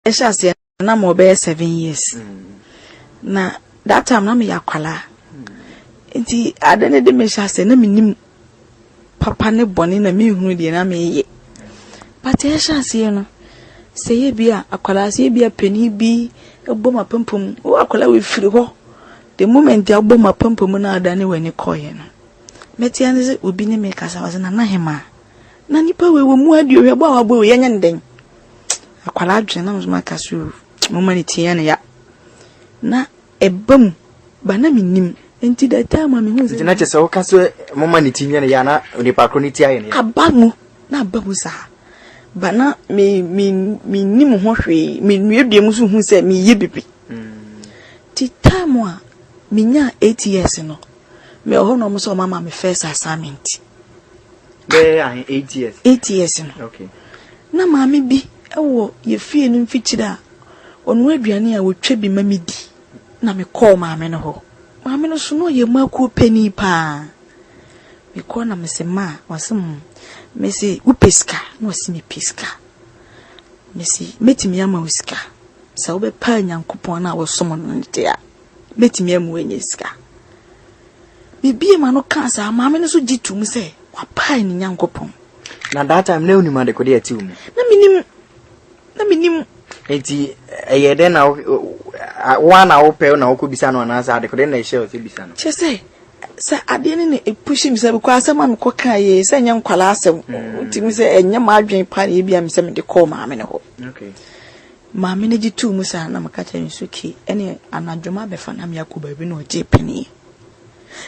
Eshase na mo be 7 years. Na that time na me yakwala. Nti adane de me shase na minim papa ne bone na me hunu de na me ye. But eshase no se ye bia akwala se ye bia pani bi egbo mapampum o akwala we firi ho. The moment ya gbo mapampum na adane wani koye no. Meti ane se obi ne me kasa was na hema. Na nipa we mu adi o hebo awabo we yenya nden. Akwala adwe na mzuma kasu mama ni tie na ya. Na ebam ba na minim enti da time me hu se na chese wo kaso mama ni tie na ya na nipa kro ni tie ya na abamu na abamu sa ba na me nim ho hwe me nuedue mu so hu se me ye bibi ti time a me nya 8 years no me ho no mo so mama me first assignment be 8 years 8 years no okay na mama bi ewo ye fie no mfikyira onu aduane a wotwa bi mamidi na me call mama no ho mama no so no ye maku peni pa me call na me se ma wasem me se upeska no wasi me peska me se metimi ama uska sa obe pa nyankopon na wosom no nte a metimi amu enyeska bibie ma no ka sa mama no so gitum se wa pa ni nyankopon na that time na onima de kode ati umu na minim enti eyede na wana ope na okobisa no na sa de kode na ehye o se bisa no chese sa ade ne epushi mi se ko asema me ko kan ye se nya nkwala asem utimi se enya ma adwen pa ye bia me se me de call maame ne ho okay maame ne gitu mu sa na maka cha nsuki ene anadwoma be fa na me yakuba bi no je pani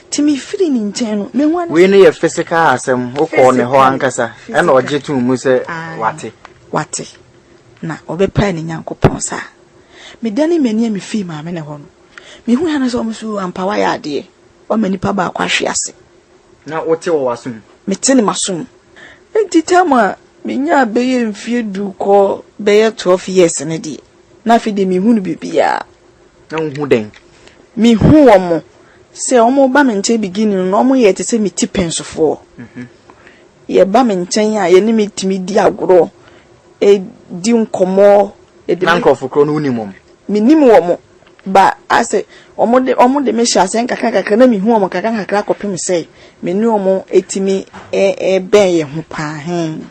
timi firi ni nchen no me wan we ne ye physical asem wo ko ne ho ankasa ena oje tu mu se wate na obepa ni nyankopon sa me dani mani me fi maame ne ho no me hu yana so musu ampawa ya ade o mani pa ba kwa hwe ase na wote wo wasum me tene masum enti tama me nya beye mfie du ko beye 12 years ne di na fi de me hu no bibia na hu den me hu wo mo se o mo ba me nche beginning no mo ye te se me ti pensofo ye ba me nchen a ye ne me timi di agoro di nkomo na nkofo kro no unimom minim wo mo ba ase omo de me hya sen kaka na mi hu omo kaka kopem se me nu omo etimi ben ye hu pa hen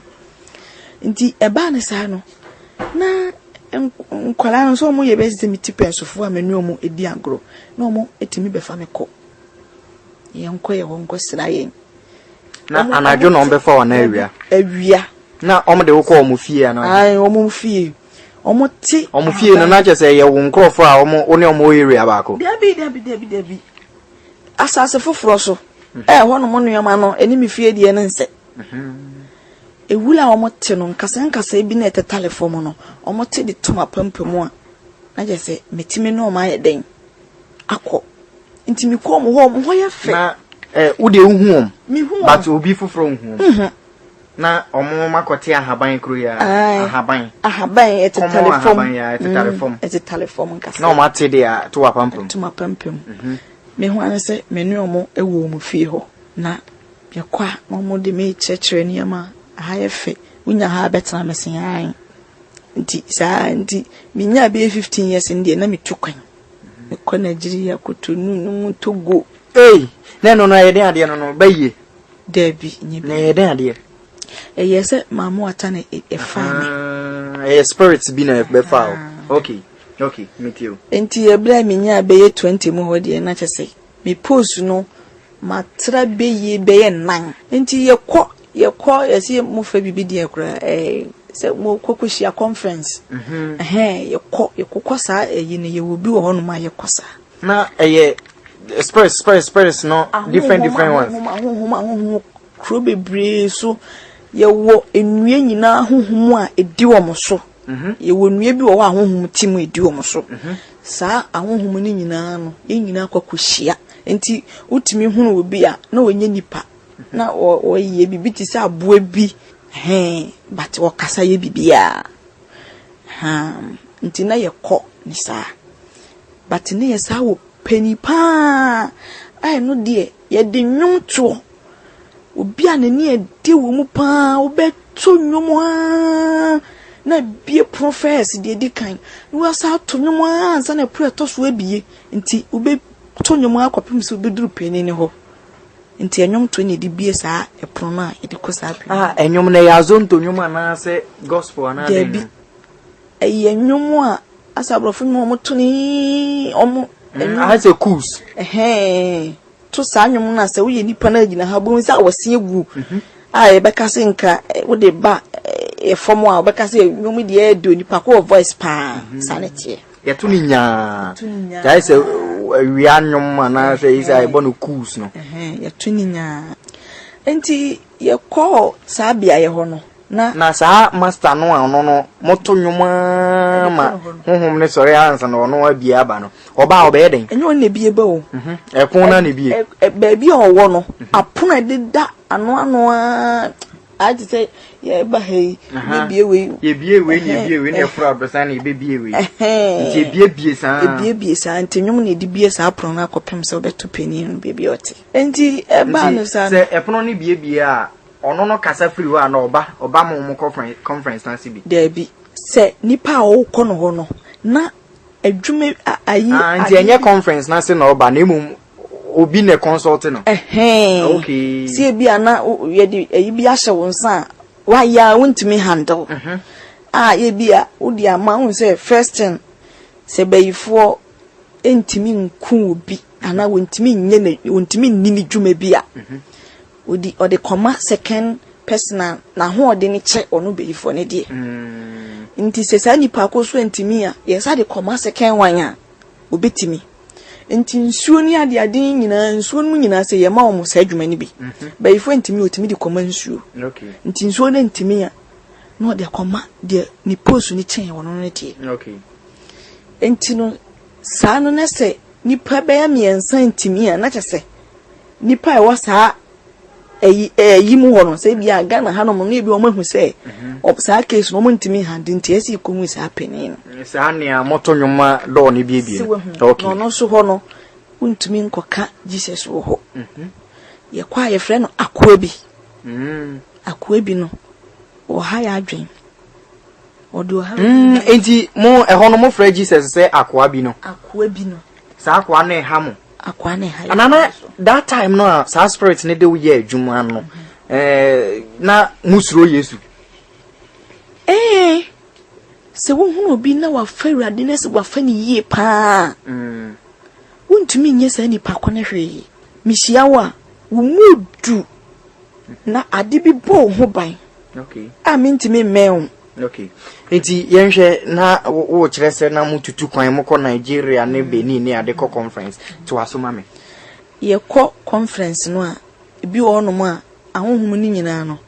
nti eba ne sa no na nkwala no so omo ye be se mi tipensofo a me nu omo edi agro na omo etimi be fa me ko ye nko ye wonko sira ye na anadwo no be fa na awia na omo de wo ko omo fie na ai omo fie omo fie no na je se ye wo nkrofo a omo one omo area baako debi asase foforo so ho no mo nuama no eni me fie die ne nse ewula omo te no nkasa bi na etetalefo no omo te de toma pampamu a na je se metime no ma ye den akọ nti mi ko mo ho ye fe na wo de hu but obi foforo hu na omo makote ahaban kro ya ahaban etetalefom nkasa na omo ate de to wapampum me hu anase me nu omo ewo mu fie ho na ye kwa na omo de me chechere niama aha ye fe unya ha betena mesen an nti minya be 15 years ndi na mitukwan me kwa Nigeria kotonu no Togo na no ye den ade no baye debi nyibi na ye den ade yes mamu atane fine spirits bi na be fa okay meet you enti ebra minya be 20 mu ho de na chese me post no matra be ye nan enti ye yesi mu fa bibi de akura se mo kokoshia conference ye kokosa ne ye wo bi wo hono ma ye kosa na spirits no different ones kro bebre so ye wo enue nyina ahohom a edi wo mo so ye wo nue bi wo ahohom timu edi wo mo so saa ahohom ni nyina no ye nyina kwakohia enti utimi hunu obi a na onye nipa na o ye bibi ti se aboa bi but wo kasa ye bibia nti na ye kọ ni saa but ne ye saa wo pani pa ai no de ye de nwonto obi a ne edi wo mu pa obeto nwom na bie profess de di kan we sa to nwom ansa na pro to so abie nti ube to nwom akopem so beduru pani ne ho nti enwom to ne di bie sa epono na e di kosa ah enwom na ya zo nto nwom ana se gospel ana de bi enwom a asabrofo nwom to ni omo I say cools to sa nwom na se wo ye nipa na gina ha bo sa wose egu e beka se nka wo de ba e form a beka se nwom de e do nipa ko voice pa sanete ya to ni nya ya say wi anwom na se isa e bono cools no ya to ni nya enti ye call sa bia ye ho no na sa master no ano no moto nwoma ma honhom ne sori ansa no no abia aba no oba oba eden enyo ne bie ba o epon na ne bie ba bia owo no apona de da ano a ti say ye ba he ye bie we ne fura abesa na ye bie we nti bie sa nti nwom ne di bie sa apona na akopem se obeto pani no bie ote enti ba no sa se epono ne bie a ono no kasa free wa na oba mo conference na sibi Debi se nipa o ko no ho no na adwume ayi nti enye conference na se na oba na emu obi ne consult no okay se bia na ye di ayi bi ahye wonsa wa ya wontimi handle ye bia odi ama won se first thing se bayifo entimi nku obi ana wontimi nye ne wontimi nini dwuma bia odi ode koma second personal na ho ode ni che onu beyifo ne de nti se sa nipa ko so ntimi a yesa de koma second one a obetimi nti nsuo ni ade ade nyina nsuo nu nyina se ye ma wo sa adwuma ni bi beyifo ntimi otimi de koma nsuo nti nsuo ne ntimi a na ode koma de ni posu ni chen wono ne de nti no sa no ne se nipa be ya miensa ntimi a na chese nipa e wo sa yi mu hono se bia Ghana ha no mo ne bi o mahu se sa case no mo ntimi hande nti esi ko mu sa pani no sa ne moto nwoma do ne bie okay no so hono untimi nkoka Jesus wo ho ye kwa ye frɛ no akoa bi no o ha ya adwen o do ha enti mo hono mo frɛ Jesus se akoa bi no sa akoa na ha mo akwane ha anana that time no sa spirit ne de wo ye adwuma no na musuro Yesu se wo hu obi na wa fa Awurade na se wa fa ni yie pa wontumi nye sa ni pa kone hwe mihia wa wo mudu na ade bi bo ho ban okay amintimi mew okay enti yenhwe na wo kyerese na mututu kwan mo ko Nigeria ne Benin ne ade ko conference to asoma me ye ko conference no a bi wo no mo a ahohum ni nyina no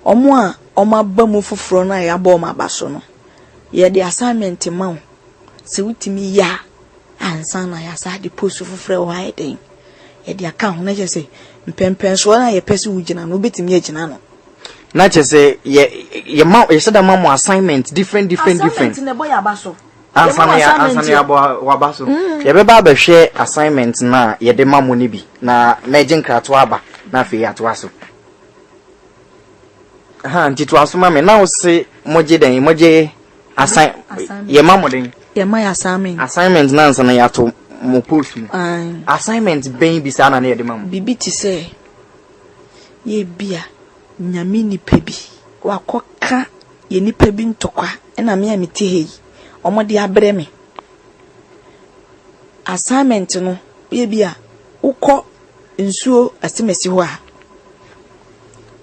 omo a omaba mu foforo na ya ba omo abaso no ye de assignment ma se wutimi ya ansa na ya sa de post foforo wa eden ye de aka ho na je se mpempen so na ye pese wugina no betimi ye gina no na chese ye ma ye sada ma mo assignment different assignment ne boy abaso ansana ya wabaso ye be ba hwe assignment na ye de ma mo ni bi na megin krato aba na fe ya to aso nti to aso ma me na wo se moje den moje ye ma mo den ye ma ya assignment na ansana ya to mo post mu assignment ben bi sana na ye de ma mo bibi ti se ye bia nyame nipa bi wakoka ye nipa bi ntokwa na me amete hei omode abre me assignment no ye bia ukọ nsuo asemesi ho a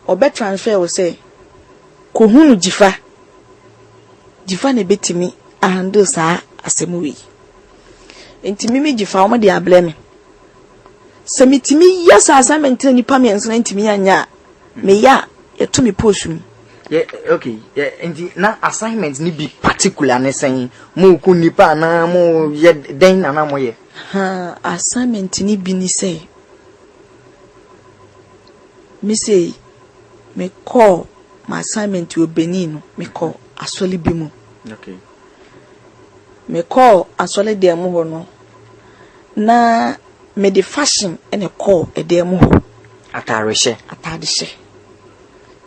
obe transfer wo say ko hunu jifa na betimi handle sa asemu wi enti mimi jifa omode abre me se mitimi ya sa assignment nipa me enso ntimi anya me ya to me post me okay enti na assignment ni bi particular ne sen mo ku nipa na mo ye den na mo ye assignment ni bi ni say me say me call my assignment to Benin me call asoli bi mu okay me call asoli de mu ho no na me the fashion and a call e de mu ho atade she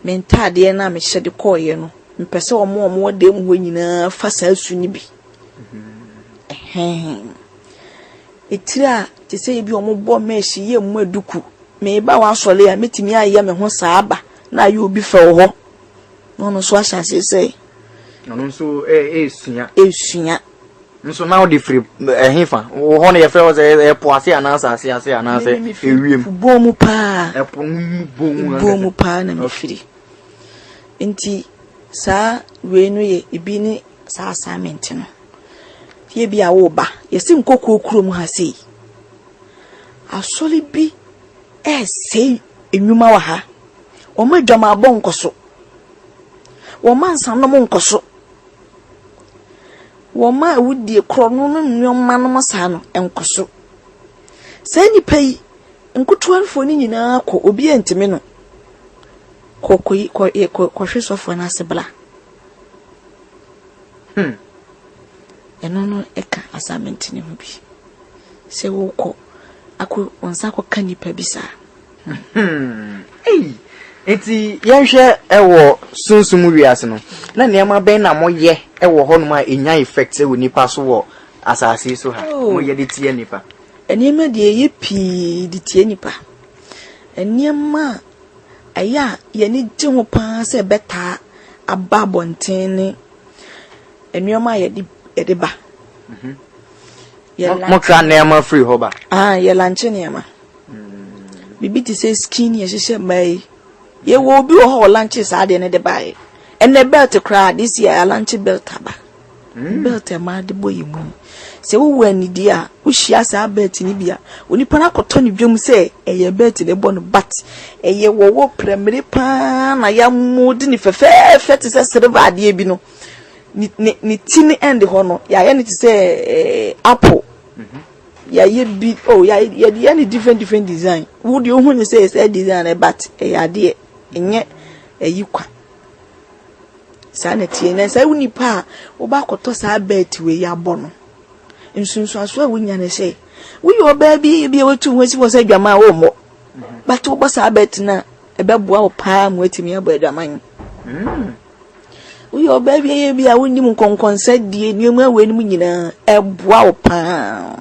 mentade na me hye de call ye no mpese omo dem ho nyina fa saa su ni bi etira te say bi omo bo meshi ye mu aduku me ba wa sole a metimi aye me ho saaba na aye obi fa ho no so ahase say no so esua nso na o di free ehifa wo ho na ye frɛ o say po ase anansa ase anansa ewiem bomu pa epo bomu pa na me free nti sa we no ye ibi ni sa assignment no ye bi a wo ba ye sim kokko kurom ha sei asoli bi sei enwuma wa ha o ma dwama abon koso wo ma nsan no mo nkoso wo ma wudi krono no nnwoma no masa no enkoso sai ni pai nkutuarfo ni nyina ko obi entime no ko hwesofo na sebla eno no eka assignment ni ho bi se wo ko ako onsa ko kanipa bi sa eti yenhwe ewo sunsum wiase no na niam ben na moye ewo hono ma enya effect ewo nipa so wo asase so ha moye de tie nipa enima de ye pi de tie nipa enima aya ye ni gye ho pa se beta aba bonten enima ye de ba mo try niam free ho ba ye lanche niam bibi ti say skin ye hye mai ye wo bi ho lanche sa de ne de bae ene belt cra this year lanche belt aba belt ma de boy mu se wo wani di a wo hia sa belt ni bia onipa na koto ni dwom se eye belt de bo no but eye wo primary pa na ya mudi ni fefe te se silver ade bi no ni tini end ho no ya ye ni ti se apple ya ye bi ya ni different design wo de ohun ni say design but ya de enye ayikwa sana tie na say unipa wo ba koto sa bet we ya bono nsunsu aso a wonya ne say wo yo ba bi wetu ho si wo say dwama wo mo but wo ba sa bet na e be boa wo pa mo atimi abo adwaman wo yo ba bi a wonni mu konkonsa die niemu awe ni mu nyina e boa wo pa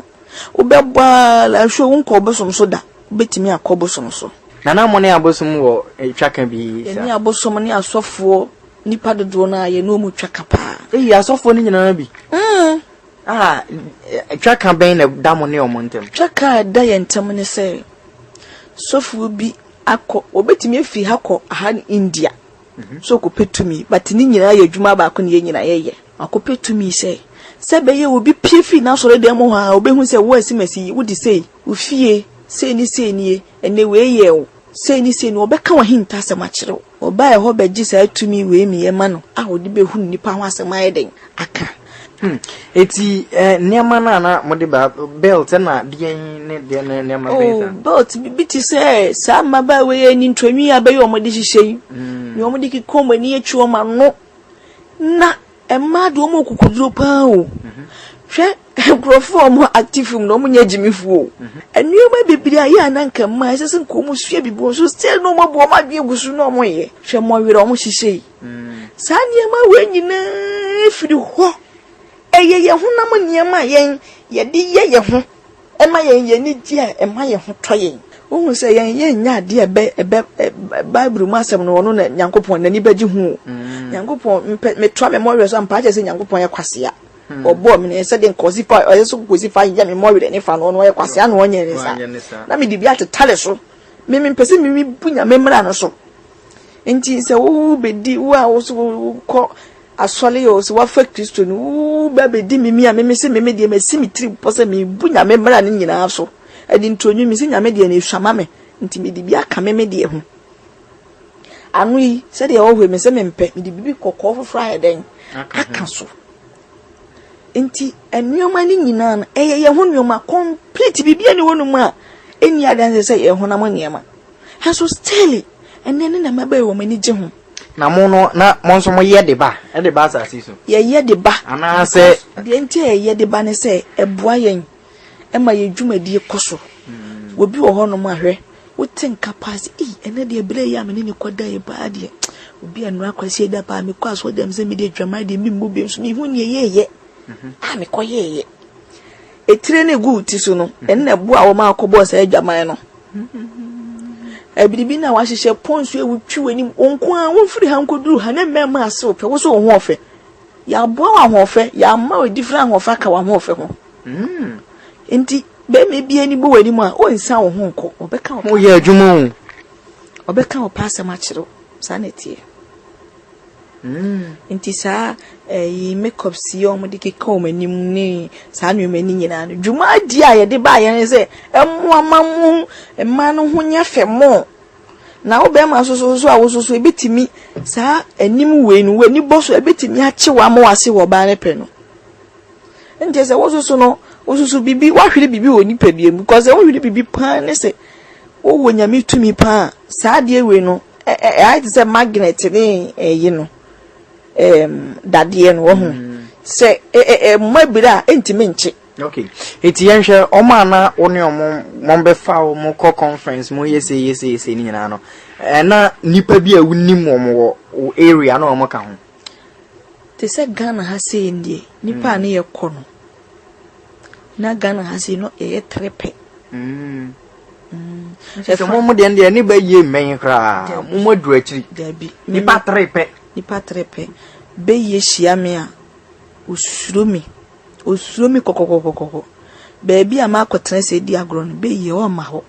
wo be boa la hwe wo nko bosom so da betimi akobosom so nana mo ne abosom wo twaka bi sa ni abosom ni asofo nipa dodo na ye no mu twaka pa asofo ni nyina bi twaka ben na da mo ne o montem twaka da ye ntem ne se sofo bi akọ obetimi afi hakọ aha India so ko petumi but ni nyina ye dwuma ba ko ne nyina ye akopetumi se be ye obi piefi na so de mo ha obehu se wo asimasi wo di sei ofie sei ni ene we ye wo sei ni obeka wa hinta asem akire oba ye ho beji sa atumi we mi ye ma no a odi behu nipa ho asem ayeden aka eti niama na mode ba belt na de ne niama belt biti se sa maba we ni ntwanwi abaye omode hihye ni omode kikomba ni echuo ma no na emma do mo kokuduro pa o hwe grofo mo active no mo nya jimifu enuoma bebiri aye ananka ma esese nko mo sua bibo so still no mo bo ma dwe gusu no mo ye hwe mo were mo hihye sa niama we nyina firi ho ye ho na niama yen ye de ye ho ema ye ni ji a ema ye ho toyen ohun se yen nya ade ebe bible mu asem no na nyankopon na ni baji hu nyankopon me twa me mo so ampa je se nyankopon ye kwasea obo me ne se de nkozifa oyeso kozifa ya me mo were ne fa no ye kwasea no onye ne sa na me dibia tetale so me pese me bunya me mra no so enti se wo bedi wo a wo so ko asole yo so wa fa Kristo no ba bedi mimi a meme se meme de masimitri pose me bunya me mra ne nyina so edi ntonyu mi se nyame de na ehwama me nti me dibia ka meme de ho anu yi se de wo hwe me se me mpe me dibi kokko foforo ayeden aka so enti enuoma ni nyina na ye ho nuoma complete bibia ne wonum a eni adan se ye ho na mo niema ha so still enen na mabai wo mani je ho na mo no na mo nso mo ye de ba asase so ye de ba ana se de enti ye de ba ne se eboa yen ema ye dwumadi koso obi wo ho no ma hwe woten kapasi ene de bre ya me ne koda ye ba de obi anu akwasi da ba me kwa so dem se me de dwama de mi mbo be so mi hu ne yeye me koyeye etire ne gu ti so no ene bo a wo ma akobo sa adwaman no ebiribi na wa hihye ponsu ewu twiwani onko a wo firi hankoduru ha ne mema ase ope wo so ho ofe ya bo wa ho ofe ya ma o different ho ofe ka wa ho ofe ho enti be me bi ani bo wani mu a o nsa wo ho nko obeka wo ye adwuma o obeka o pasa ma kire sa na tie enti sa yi makeup si o mo de keka o manim ni sa nwema ni nyina no dwuma di a ye de ba ye se emu amamu emma no ho nya femo na wo be ma so a wo so ebetimi sa anim we no wani boso ebetimi ache wa ma wase wo ba ne pe no enti se wo so no wo so bibi wa hwere bibi wo ni padiem because wo hwere bibi pa ne se wo wo nyame tumi pa sa de we no I say magnet ni yi no dadie no wo se mabira entime nche okay eti yenhwe oma na woni mo be fa mo ko conference mo yese ni nyina no na nipa bi a wunim wo area na mo ka ho te se Ghana ha se ndie nipa na ye kɔ no na Ghana ha se no ye trepe so mo de ndie ni ba ye men kra mo du akiri dabi nipa trepe be ye hia me a osuromi kokokokoko baby a ma kwotena se di agro no be ye o ma ho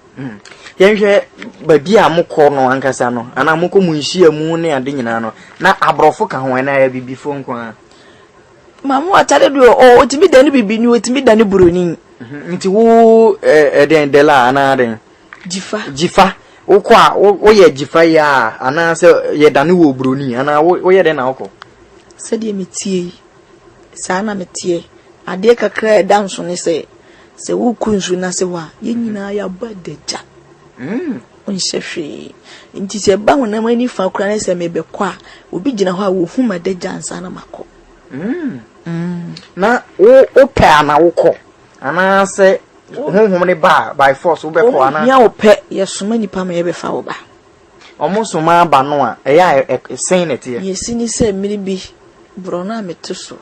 yenhwe baby a mokɔ no ankasa no ana mokɔ munhia mu ne ade nyina no na abrofo ka ho na ya bibifo nkwa mamu atare do o otimi dani bibi ni otimi dani buroni nti wo den dela ana den jifa wokɔ a wo ye jifa ya ana se ye dani wo buroni ana wo ye den na wokɔ se de metie sa na metie ade kakra danso ne se wo kunsu na se wa ye nyina ya badeja onhwehwe nti se ba wona mani fa kura ne se mebekɔ a obi gina hɔ a wo hu madeja ansa na makɔ na wo pɛ ana wokɔ ana se honhom ne ba by force wo bekɔ ana ya wo pɛ ye soma nipa ma ye be fa wo ba omo soma ba no a eya sen ne tie ye sini se mmiri bi brona metuso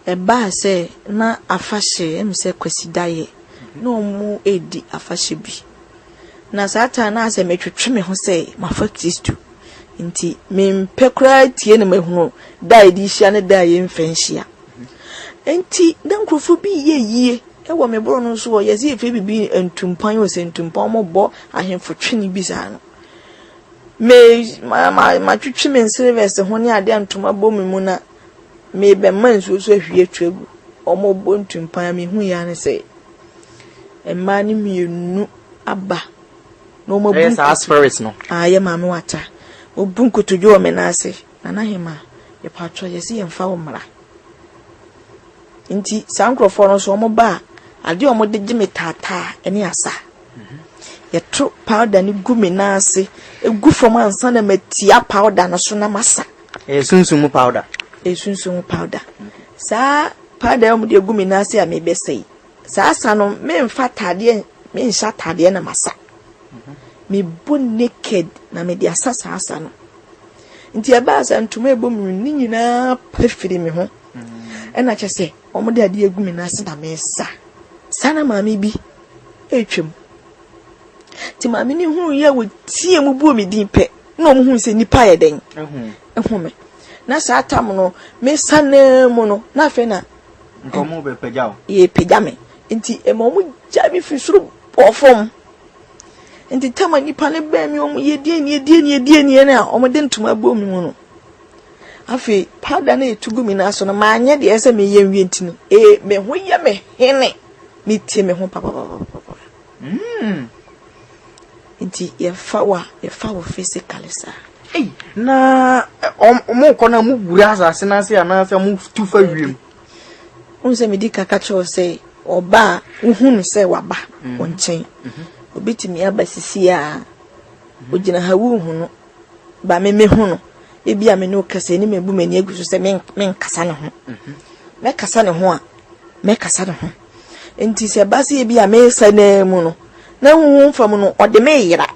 eba se na afahye emse kwasidaye na omu edi afahye bi na sata na ase metwetwe me ho se mafa Kristo nti mempekra tie ne mahunu dai di hia ne dai mfanhia nti dankrofo bi yeye ewo me bro no so wo yesi efe bibi entumpan o se entumpan mo bo ahemfotwe bi za no me ma twetwe me service ho ne ade antuma bo me mu na me be man so hwie twegu omo bo ntumpan me hu ya ne se emma ni mienu aba no mo bu spirit no aye ma me wata obu nkotojo me na ase na hema ye patro yesi ye mfa wo mra nti sankrofo no so omo ba ade omo de gime tata ene asa ye tro powder ni gumi na ase egu fom ansa na matia powder no so na masa sunsumu powder sa powder omo de gumi na ase a me besei sa asa no me mfa tade me nsha tade na masa me bo naked na me de asasa asa no nti aba asa ntuma ebom ni nyina pefiri me ho ena kyese omo de ade egumi na ase na me sana maami bi etwem ti maami ni hu ye wo tie mu bu mi din pe na omo hu se nipa ye den ehu me na sa atam no me sana mu no na fe na nkomo be pejao ye pejame nti emo mu jabi fi suru ofom nti tama nipa ne ba mi omo ye die na omo de ntuma bu mi mu no afi pada na etugu mi na so no ma anye de ese me ye nwie ntino me ho ye me hene mi tie me ho papa nti ye fa wo physically sa na mo ko na mu buru asase na se ana se mu tufa wiem unse me di kaka cho se oba uhunu se waba onchen obitimi abasisi a ogina ha wu hunu ba me hunu ebi a me no kase ni mebu mani aguso se men kasa ne ho me kasa ne ho enti se basi ebi a me sa na mu no na hu fam no ode me yira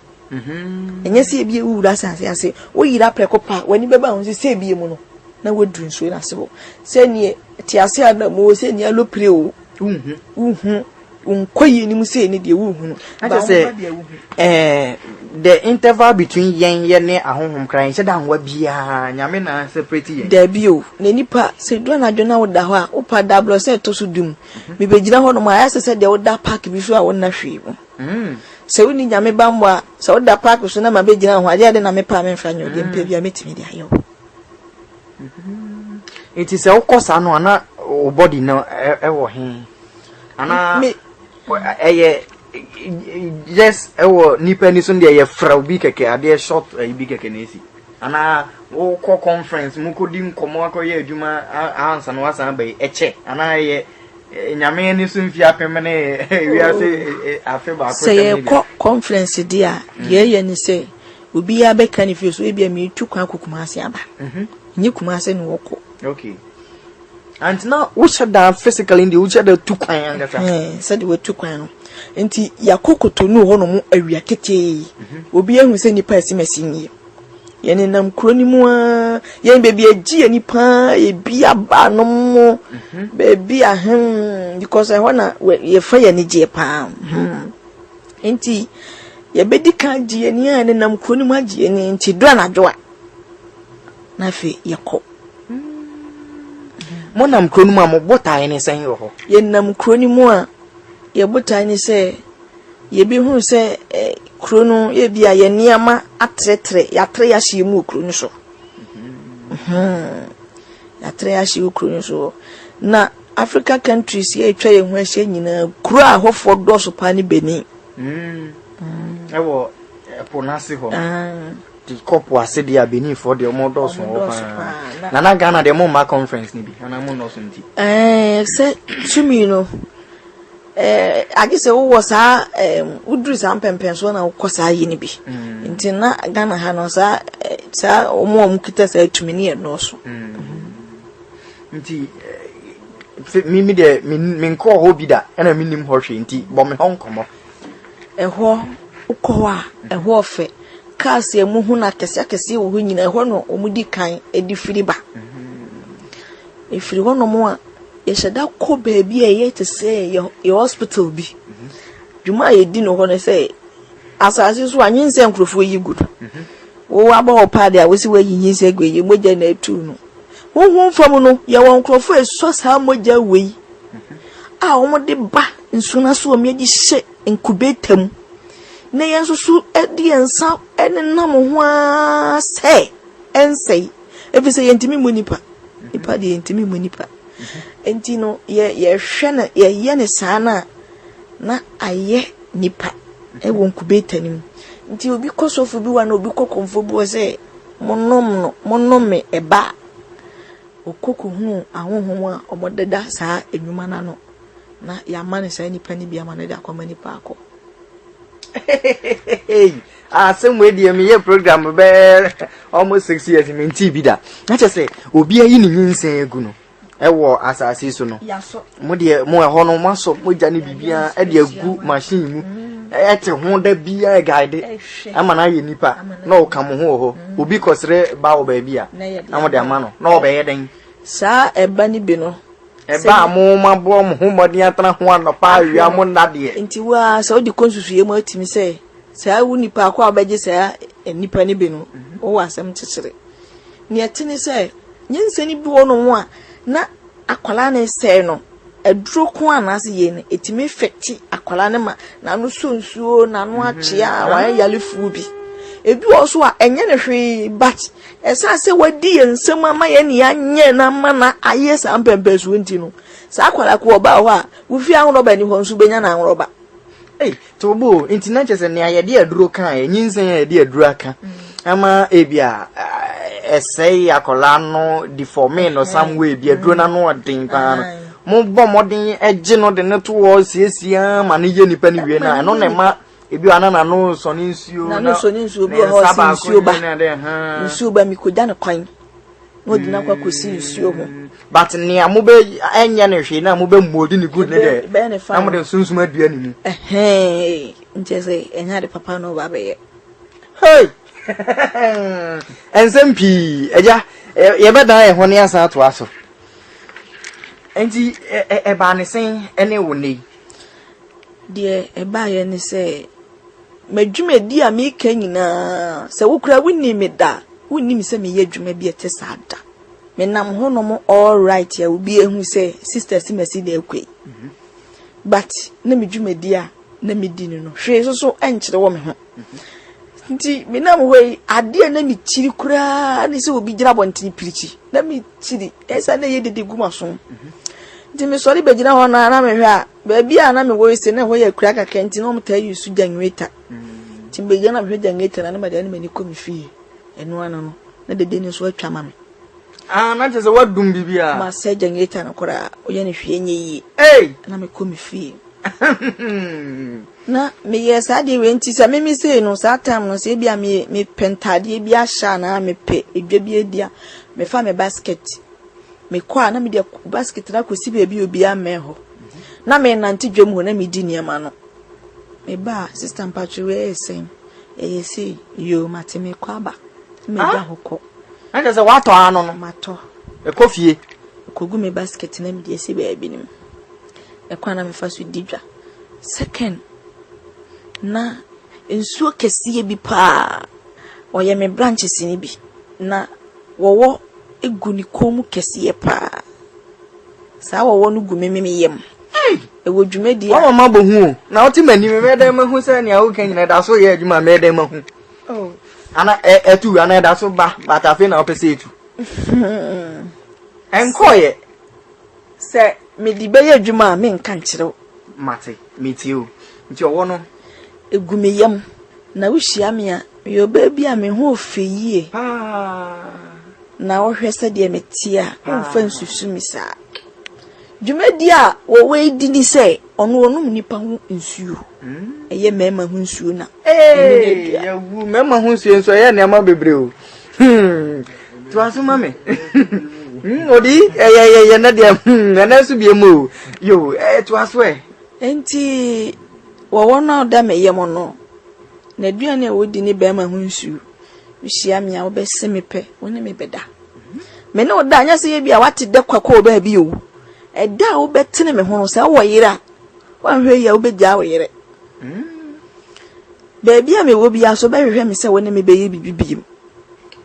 enye se bie wura sanse ase wo yira preko pa wani beba hu se bie mu no na wodru nso na sebo se ne ti ase ana mo se ne alopre o unkoyi ni mu se ne de wu hu no I say the interval between yen ne ahonhom kran se da nwa bia nyame na separate yen da bio na nipa se do na dwona wo da ho a opa double se to so dum me begina ho no ma ya se de wo da park bi so a wona hwe mu se woni nyame bamwa se wo da park so na ma begina ho ade ade na me pa me mfa nyo de mpa bia metimi de ayo it is a kosa no ana o body no ewo he ana yes ewo nipa ni so de ye fra bi keke ade short bi keke na esi ana wo ko conference mu ko di nkomo akoye adwuma ansa no asa ba eche ana ye nyame ni so mfi apem ne wi ase afe ba ko say ko conference dia ye ni say obi ya be kan fi so e bia me tu kwa kokuma ase aba nyi kuma ase no woko okay and now we shut down physically in the we shut down tu kwan anga said we tu kwan no enti yakokoto no ho no mu awia keke obi ehu se nipa asimasi nyi ye ne nam kroni mu a ye bebi agi nipa ye bia ba no mu bebi ahem because I wanna ye fa ye ne je pa enti ye bedi ka gie ni a ne nam kroni mu agi ni enti do na dwoa na fe yako mo nam kroni mu a mo botae ne san yo ho ye nam kroni mu a ye botae se ye bi hu se krono ye bia ye niama atretre ya tre ya hye mu krono so ya tre ya hye krono so na Africa countries ye twa ye hu ahye nyina kro a hofo do so pa ni Benin ewo ponasi ho the couple ase dia Benin for the models so na Ghana the mo ma conference ni bi ana mo no so nti se chumi no agi se wo sa udru sa mpempen so na kosa yi ni bi nti na Ghana ha no sa omo kita sa atumi ni no so nti mi de min ko ho bi da na minim ho hwe nti bo me hon komo eho uko a eho ofe kasi emu hu na kese wo hu nyina eho no omudi kan edifiri ba efiri ho no mo a ye sheda ko baabi a ye te say ye hospital bi dwuma ye di no ho ne say asase so anyense nkrofo yi gudu wo aba ho pa de a wosi wa yinyin se gwe ye moja na atu no wo fam no ye won nkrofo eso sa moja wei a wo de ba nsuna so o meji hye incubator na yenso su edi ensa enenam ho a se ensei ebi se yentimi monipa ipa de yentimi monipa enti no ye hwe na ye ne sana na aye nipa e won kubeta nim nti obi kosofu bi wa na obi kokomfo bi wo se monnom eba okoko hu ahonhom a omodeda saa enwuma na no na ya mane saa nipa ni bia mane da akoma nipa akọ asem we die me ye program be almost 6 years me nti bi da na che se obi ayi ni nyinsen egu no ewo asase so no mo de mo ho no maso mo ja ne bibia e de agu machine mu ete ho da bia guide ama na ye nipa na o ka mo ho obi kosre ba o ba bia na mo de ama no na o be ye den sa eba ni bi no eba mo ma bo mo ho modi atana ho anopa awia mo na de nti wa sa odi konsusuye mo atimi se sa wu nipa akwa obaje sa nipa ni bi no o wasam kyekere ne atini se nyinsani bi wo no a na akwala ne se no aduro ko anase ye ne etimi effecti akwala ne ma na no sonsuo na no achia wa yalefu bi ebi oso a enye ne hwe but esa se wadi ensem ama ye ne anye na ma na aye sa mpempesu nti no sa akwala ko oba ho a wo fi ahoro ba ni ho nso benya na ahoro ba tobo nti na chese ne aye de aduro kan ye nyinsen ye de aduro aka ama ebia essay akola no deforme no some way bi aduro na no odin pa mo bo modin eje no de ne to wo siesia ma ne ye nipa ni wie na no ne ma ebi anana no so ni nsuo na no so ni nsuo bi ho si nsuo ba nsuo ba mi ko da ne kwan no di na kwa ko si nsuo ho but ne amobe enye ne hwe na amobe mmodi ni good ne de na mo de sunsum adua ni mu Njese enya de papa no ba be. Hey. SMP eja ye beda ye hone asa to aso. Enti e ba ne sen ene woni. De e ba ye ne se madwumadi a me ka nyina se wokura wonni me da wonni me se me ye dwuma bi ete sada. Me nam hono mo all right ya obi ehu se sister si mesi de akwai. But na me dwumadi a na me di no hwe so enkyere wo me ho. Nti me nam hoi ade na me chiri kura ni se obi gira bontini pirichi na me chiri esa na ye dede gumaso. Nti me sori be gira ho na me hwe a ba bia na me wo se na ho ye kura kaka nti no mta yusu janweta. Nti be gira na hwe janweta na me de ni komi fie eno ano no na dede ni so atwa ma me. Na je se wadum bibia ma se janweta na kura oye ne hwe nye yi na me komi fie. Na me yes ade we nti se me say no sa time no se bia me pentade bia sha na me pe edwa bia dia me fa me basket me kwa na me de basket na kosi bia obi ameho na me nante dwam ho na me di niema no me ba sister mpatwe we esen eyesi yo mate me kwa ba me da hoko na se wato ano no mato e kofie kogu me basket na me de esi bia bi nim e kwa na me fa so didwa second na ensuo kesiye bi pa oye me branches ni bi na wowo egu ni komu kesiye pa sa wowo no gu me yem e wo dwumadi a wo ma bohu na oti mani me da mahu se ne awo kan nyina da so ye adwuma me da mahu ana etu ana da so ba batafe na opese etu enkoye se me di be ye adwuma me nka nkire mate metio nti owo no egumeyam na wuhia me a yo ba bia me ho ofeyie na wo hwese de metia mfa nsusu mi sa dwumadi a wo we di ni se ono onum nipa ho nsuo eye mema ho nsuo na ya wu mema ho nsuo nso ye na ma bebre o to asuma me odi ye na de na su bie mu yo to aso enti wo na da me yem no na duane wo di ni be ma ho nsuo hia me a wo be se me pe woni me beda me ne oda anya se ye bia wate de kwakọ ba bi o eda wo betene me ho se wo yira wan hwe ya wo be ja wo yire ba bia me wo bia so be hwe me se woni me be ye bibibim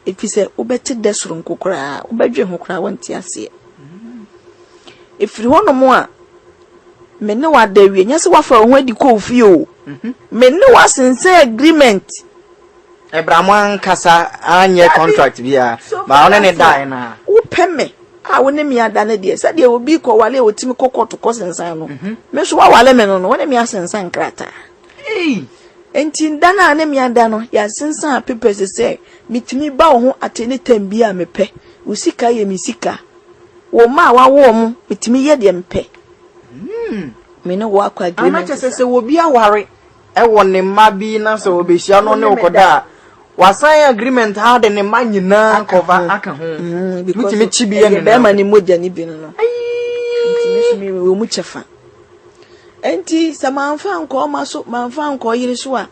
efi se wo bete de soro nkokora wo badwe ho kora wanti ase efiri hono mo a me ne wa da wie nya se wa fa ho adi ko fi o me ne wa sense agreement Ebraman kasa anye contract bia ba one ne dai na wo peme a woni me ada na de se de obi ko wale otimi kokoto ko sensan no me so wa wale me no woni me asensan krata enti ndana na me ada no ya sensan papers se mitimi ba ho atene tambia me pe usika ye misika wo ma wa wo mu mitimi ye de mpe me no wa kwa agreement ama chese wo bia ware e wo ne ma bi na so obehia no ne okoda wasan agreement ha de ne ma nyina cover aka ho mitimi chibi ye ne be ma ni moja ni bi no enti me wo mu chefa enti samanfa nko ma so manfa nko yire so a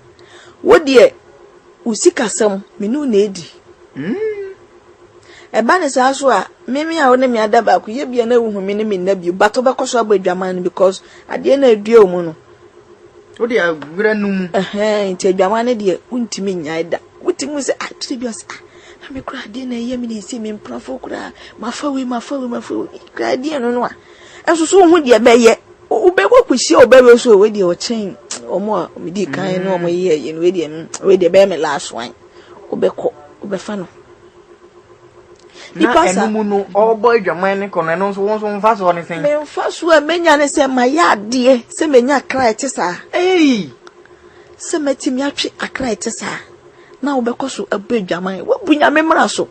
wo de usika sam me no na edi e ba ne sa so a memi a wona mi ada ba ku ye bia na wu me ne me na bi bato be koso abadwaman because ade na adua mu no wo de agura num nti adwaman ne de untimi nya da wutimi se atri bi os na me kura ade na ye me ne si me mprafo kura mafawi kura ade no no a enso so hu de be ye wo be ko kusi o be we so we de o chen omo me di kan no omo ye no we de be me last one wo be ko wo be fa no because enu no all boy dwaman ne kono no so won so mfa so ne sen me mfa so a menya ne se ma ya ade se menya kra ete sa se metimi atwe akra ete sa na wo be ko so abadwaman wo bunya memra so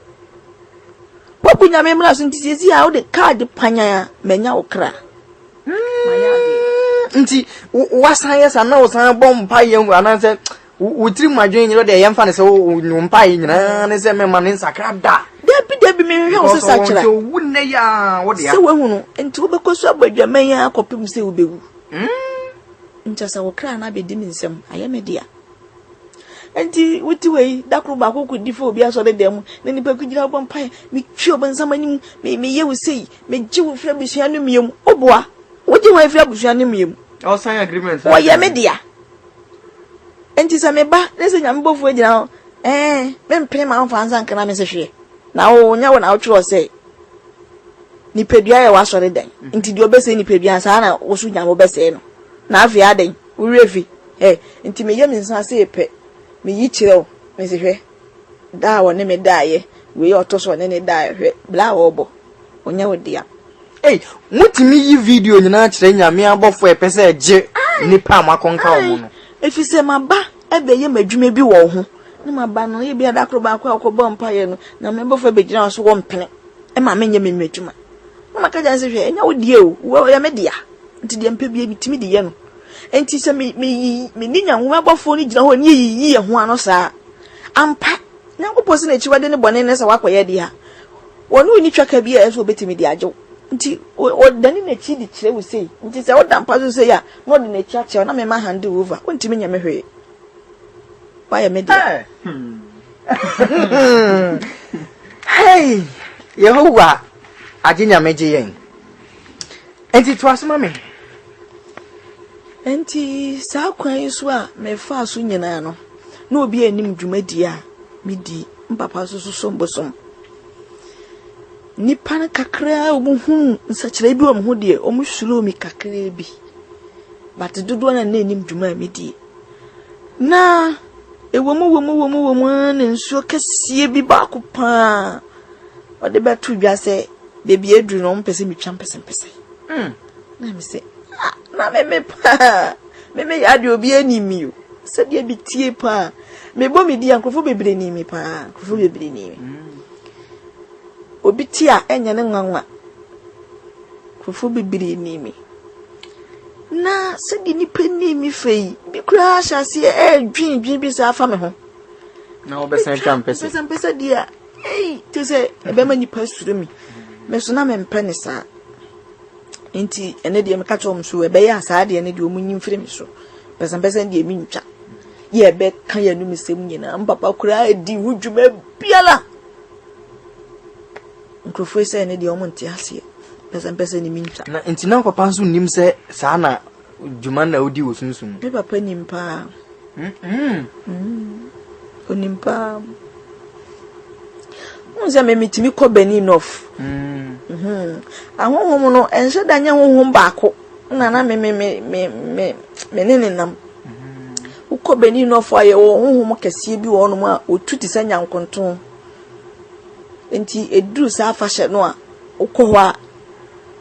ntisi a wo de card panya menya wo kra ma ya ade nti wasan yesa na wo san bom pa yen ananse wutiri madwen nyiro de yemfa ne se wo nyumpa nyina ne se mema ne nsakra da debi me hwe wo sa kira so wunne ya wo de ya se wo hunu enti wo be ko so abadwaman ya akopim se wo bewu nchasa wo kra na be di nsem ayeme dia enti wuti wei dakro ba ko kudi fo obi aso de dem na nipa kujira obo mpa mi twi obansam anim me ye wo sei me gi wo fra bisua no miem oboa wo gi wo fra bisua no miem o sign agreement wo ye me dia enti sa me ba nese nyame bofu agina ho me mpene ma mfa ansa nkana me se hwe na wo nya wo na wo twro se nipadua ye waso de den enti di obese nipadua sa na wo su nya wo bese no na afi aden wo refi enti me ye me nsa se epe me yi chiro me se hwe da wo ne me daaye we otoso ne ne daaye hwe bla wo bo onya wo dia mutimi yi video nyina kire nyame abofo epese eje nipa amakonka wo no efise maba ebe ye madwuma bi wo ho ne maba no ye bia dakro ba kwa akobọ mpa ye no na me bofo be gina so wo mpene ma menye me madwuma na maka ja se hwe enya wo die o wo ya me dia nti de mpa bi mitimi de ye no enti se me ni nyanwo abofo ni gina ho ni yi ye ho ano saa ampa nyankopɔ se na chiwade ne bone ne se wakoye dia wonu ni twaka bi e so betimi de agyew nti o dani na chi di kire wo sei nti se o dampa so sei ya no de na chi ache na me ma hand over wontimi nya me hwe ba ya me dia hey Yehovah ajinya meje yen enti to asoma me enti sa kwan so a me fa so nyina no na obi anim dwumadi a medi mpapa so so mbosom nipa na kakra omuhu nsakire bi omhu de omusuro mi kakra bi but dodo na anim dwuma medi na ewomu na nsuo kese bi ba ko pa ode betu dwase bebi edru no mpese mitwa mpese na me se na me pa me ya de obi animi o se de bi tie pa me bo me di ankofo bebre ni mi pa ankofo bebre ni mi obi tia enya ne nwanwa ankofo bebre ni mi na se di ni pani mi fei bi kura hyase dwin bi sa afa me ho na obesen twa mpese dia to say ebe ma nipa suru mi me so na me mpene sa enti ene de me ka chom so ebe ya sa de ene de omunyi mfiri mi so pese de mi ntwa ye be kan ya nu misem nyina mpapa kura di hudwuma biala nkrofo se ene de omunti ase pese ni mi ntwa na enti na papa so nim se sa na dwuma na odi wo sunsun me papa nim pa onim pa unza me mitimi ko beni nof ahonhom no ense danya honhom baako na me nene nam uko beni nof aye honhom kese bi wo no a otuti sanya nkonton enti eduru sa afahye no a uko wa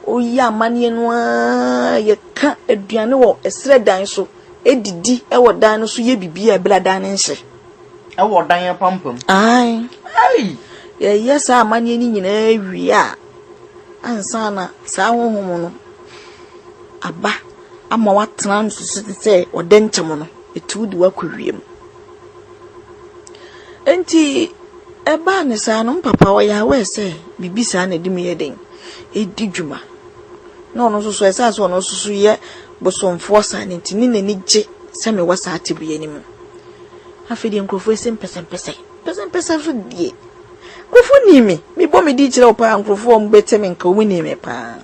oyi amane no a ye ka aduane wo esre dan so edidi e wo dan no so ye bibia e bla dan nse e wo dan ye pampam ai yes amane ni nyina wi a ansa na sa honhom no aba ama watena nsusu te odenkyem no etudi wakwiem enti eba ne sa no papa wo ya we se bibisa na dim ye den edi dwuma na ono so esa so ono so ye bosomfo sa ne ntini na ni gye se me wasa atibie ni mu afedi nkrofo ese mpese so die kufu nimi mi bo mi di kire opa nkrofo mbete me nka omu nimi pa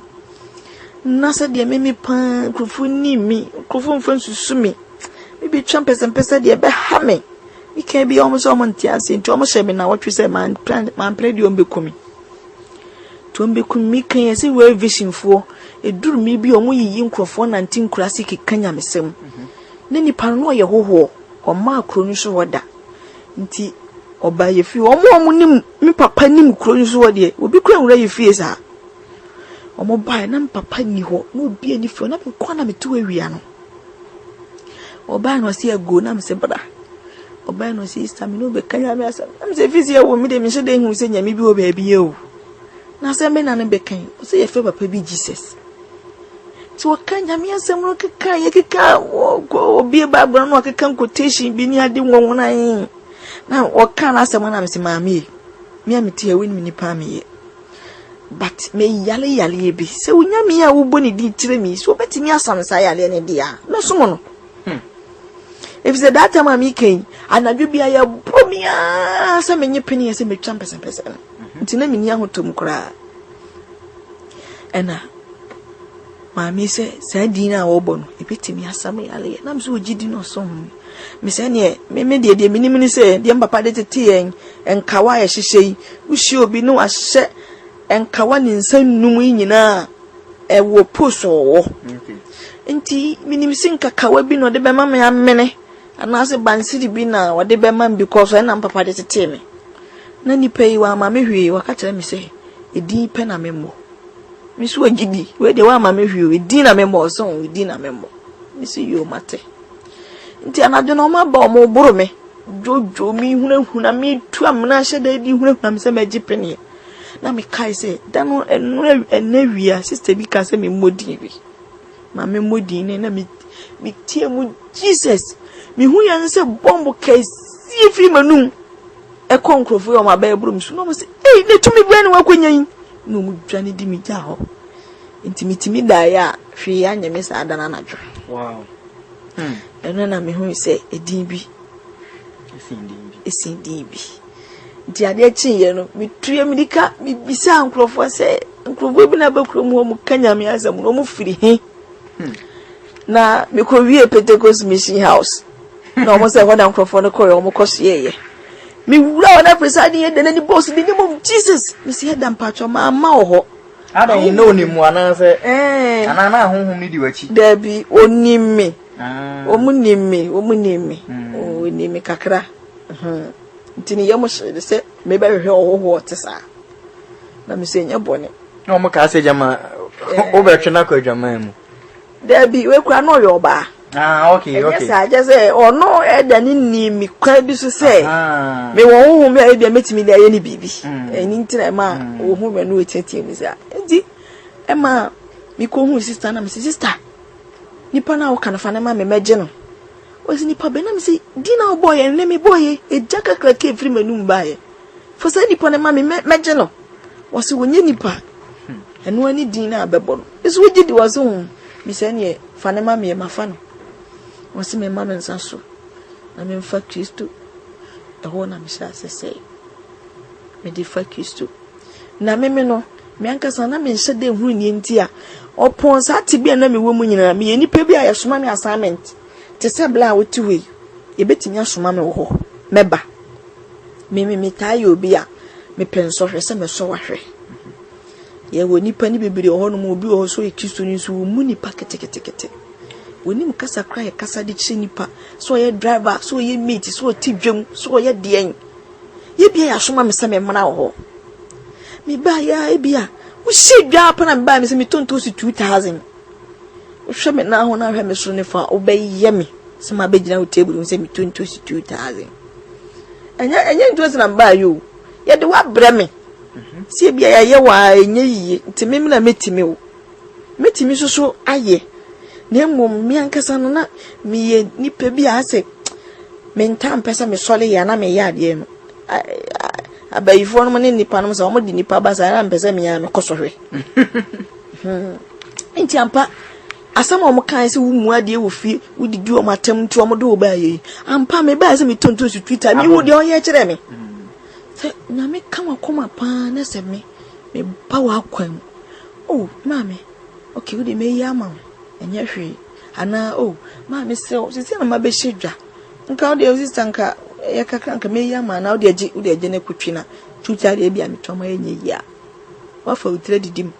na se de me pa kufu nimi kufu mfo nsusu mi bi twempese de be ha me mi kan bi omo so omo ntiase nti omo hye me na wotwe se man plan di ombekumi to ombekumi mi kan yesi we vision fo eduru mi bi omo yiyi nkrofo na nti nkurase kekanya mesem ne nipa no ye hoho o ma akro nu so woda nti oba ye fi omo nim mi papa nim kro nu so wode obi kra wura ye fi esa omo bai na papa ni ho na obi ani fi na me kwa na me to awia no oba no se ago na me se bra oba no se stamina be kanya me asa na me se fi se wo mi de me se de hu se nyame bi o ba bi ye o na se me na ne be kan o se ye fe papa bi Jesus ti wo kanya me asa mo keka ye keka obi ba bra no keka quotation bi ni ade won na yin na o kan asa mo na me se maami me amiti ya wini nipa me ye but me yale bi se wonya me ya wo boni di tire mi so betimi asam sa yale ne dia me so mo no if the that time I'm came and I do be a bromia some many penny as a me champion person. Tina me near to mukra. And Mammy say, Sandina Obon, a pity me as some alley, and I'm so giddy no song. Miss Annie, me dear, the minimum say, the papa de tea and Kawaii, she say, we should be no as set and Kawan in some numina, a war push or. Inti, minim sink a kawabi no de bema me amene, and as a bansidi bina or de beman because I am papa de tea me. Nani pay wa mammy, what catch me say, a deep pen a memo. Miss Wagidi, where the one mammy view, a dinner memo song with dinner memo. Miss you, mate. Inti anadwo no ma ba mo boro me jojo mi hunahuna mi tu amna hye di hunahuna se ma gipene na me kai se da no enawia sister bi ka se me modi bi ma me modi ne na mi tie mu Jesus mi hu yan se bombo kai si fi manum e konkrofo yo ma ba ebro mi so no mo se ne tumi bua ne wakonyan no mu dwane di mi ja ho intimitimi da ya hwe ya nyame sa adana na dwo wow eno na me hu se edin bi esin din bi di ade chinye no mi tue midika mi bisa ankrofo se ankrofo bi na bakro mu kanya me azam no mu firi he na me ko wie Pentecost mission house na mo se ho da ankrofo no koyo mo kosiyeye mi wura na preside ye de na ni boss di mo Jesus mi se da mpacho ma ama ho ada you know ni mu ana se anana honhom ni di wachi da bi onime omunimi onimi kakra ntini yamo se me ba hwe ohoho tesa na me se nya bone na mo ka se jama obetwe na kwa jama mu da bi we kwa no yoba okay yes I just say ono eda ni nimi kwa bi so se me wo honhom me e bia metimi da ye ni bibi eni ntina ma ohun me no etietie mi sa enti e ma mi ko hu sister na me sister nipa na woka na fa na ma me meje no osi nipa be na me say dina oboy en le me boy e jaka krake free manum bae for say nipa na ma me meje no wosi wonye nipa eno ani dina abebo no esu wogidi waso mi say ne fa na ma me mafa no wosi me ma me nsaso na me mfa Kristo e ho na me sha sese me di fa Kristo na me no me ankasa na me nhyɛ de hu ni ntia opon sa ti bia na me wo mu nyina me nipa bia ya soma me assignment te se bla wo ti we e betimi asoma me wo ho meba me tayo obi a me penso hwe se me so wahwe ye wo nipa ni bibiri ho no mo obi ho so e Kristo ni so mu nipa ketekete woni mkasa kra ye kasa de chi nipa so ye driver so ye mate so ti dwam so ye de ye bia ya soma me se me mra wo ho me ba ya e bia wo shi dwa pa na me ba me se me tonto si 2000 wo hwe me na ho na hwe me so ne fa wo be ye me se ma be gina wo table wo se me tonto si 2000 enya ntose na ba yo ye de wa bre me se bia ya ye wa enye yiye nti me na metimi so aye na mmom me ankasa no na me ye nipa bi a se me ntam pesa me sole ya na me ya de no abayifo no ne nipa no so mo di nipa ba sa na mpesa me ya me kosohwe enti ampa asama mo kan se wo mu ade wo fie wo di o matam nti o mo do ba ye ampa me ba se me tonto su Twitter mi wo de on ye kire me se na me kama koma pa na se me ba wa kwan oh mama okay wo de me ya ma enye hwe ana oh mama se na ma be hwedwa nka wo de sister nka ya kakra nka me ya ma na wo de agi ne kutwi na Twitter de bia me toma enye ya wa fa utire didim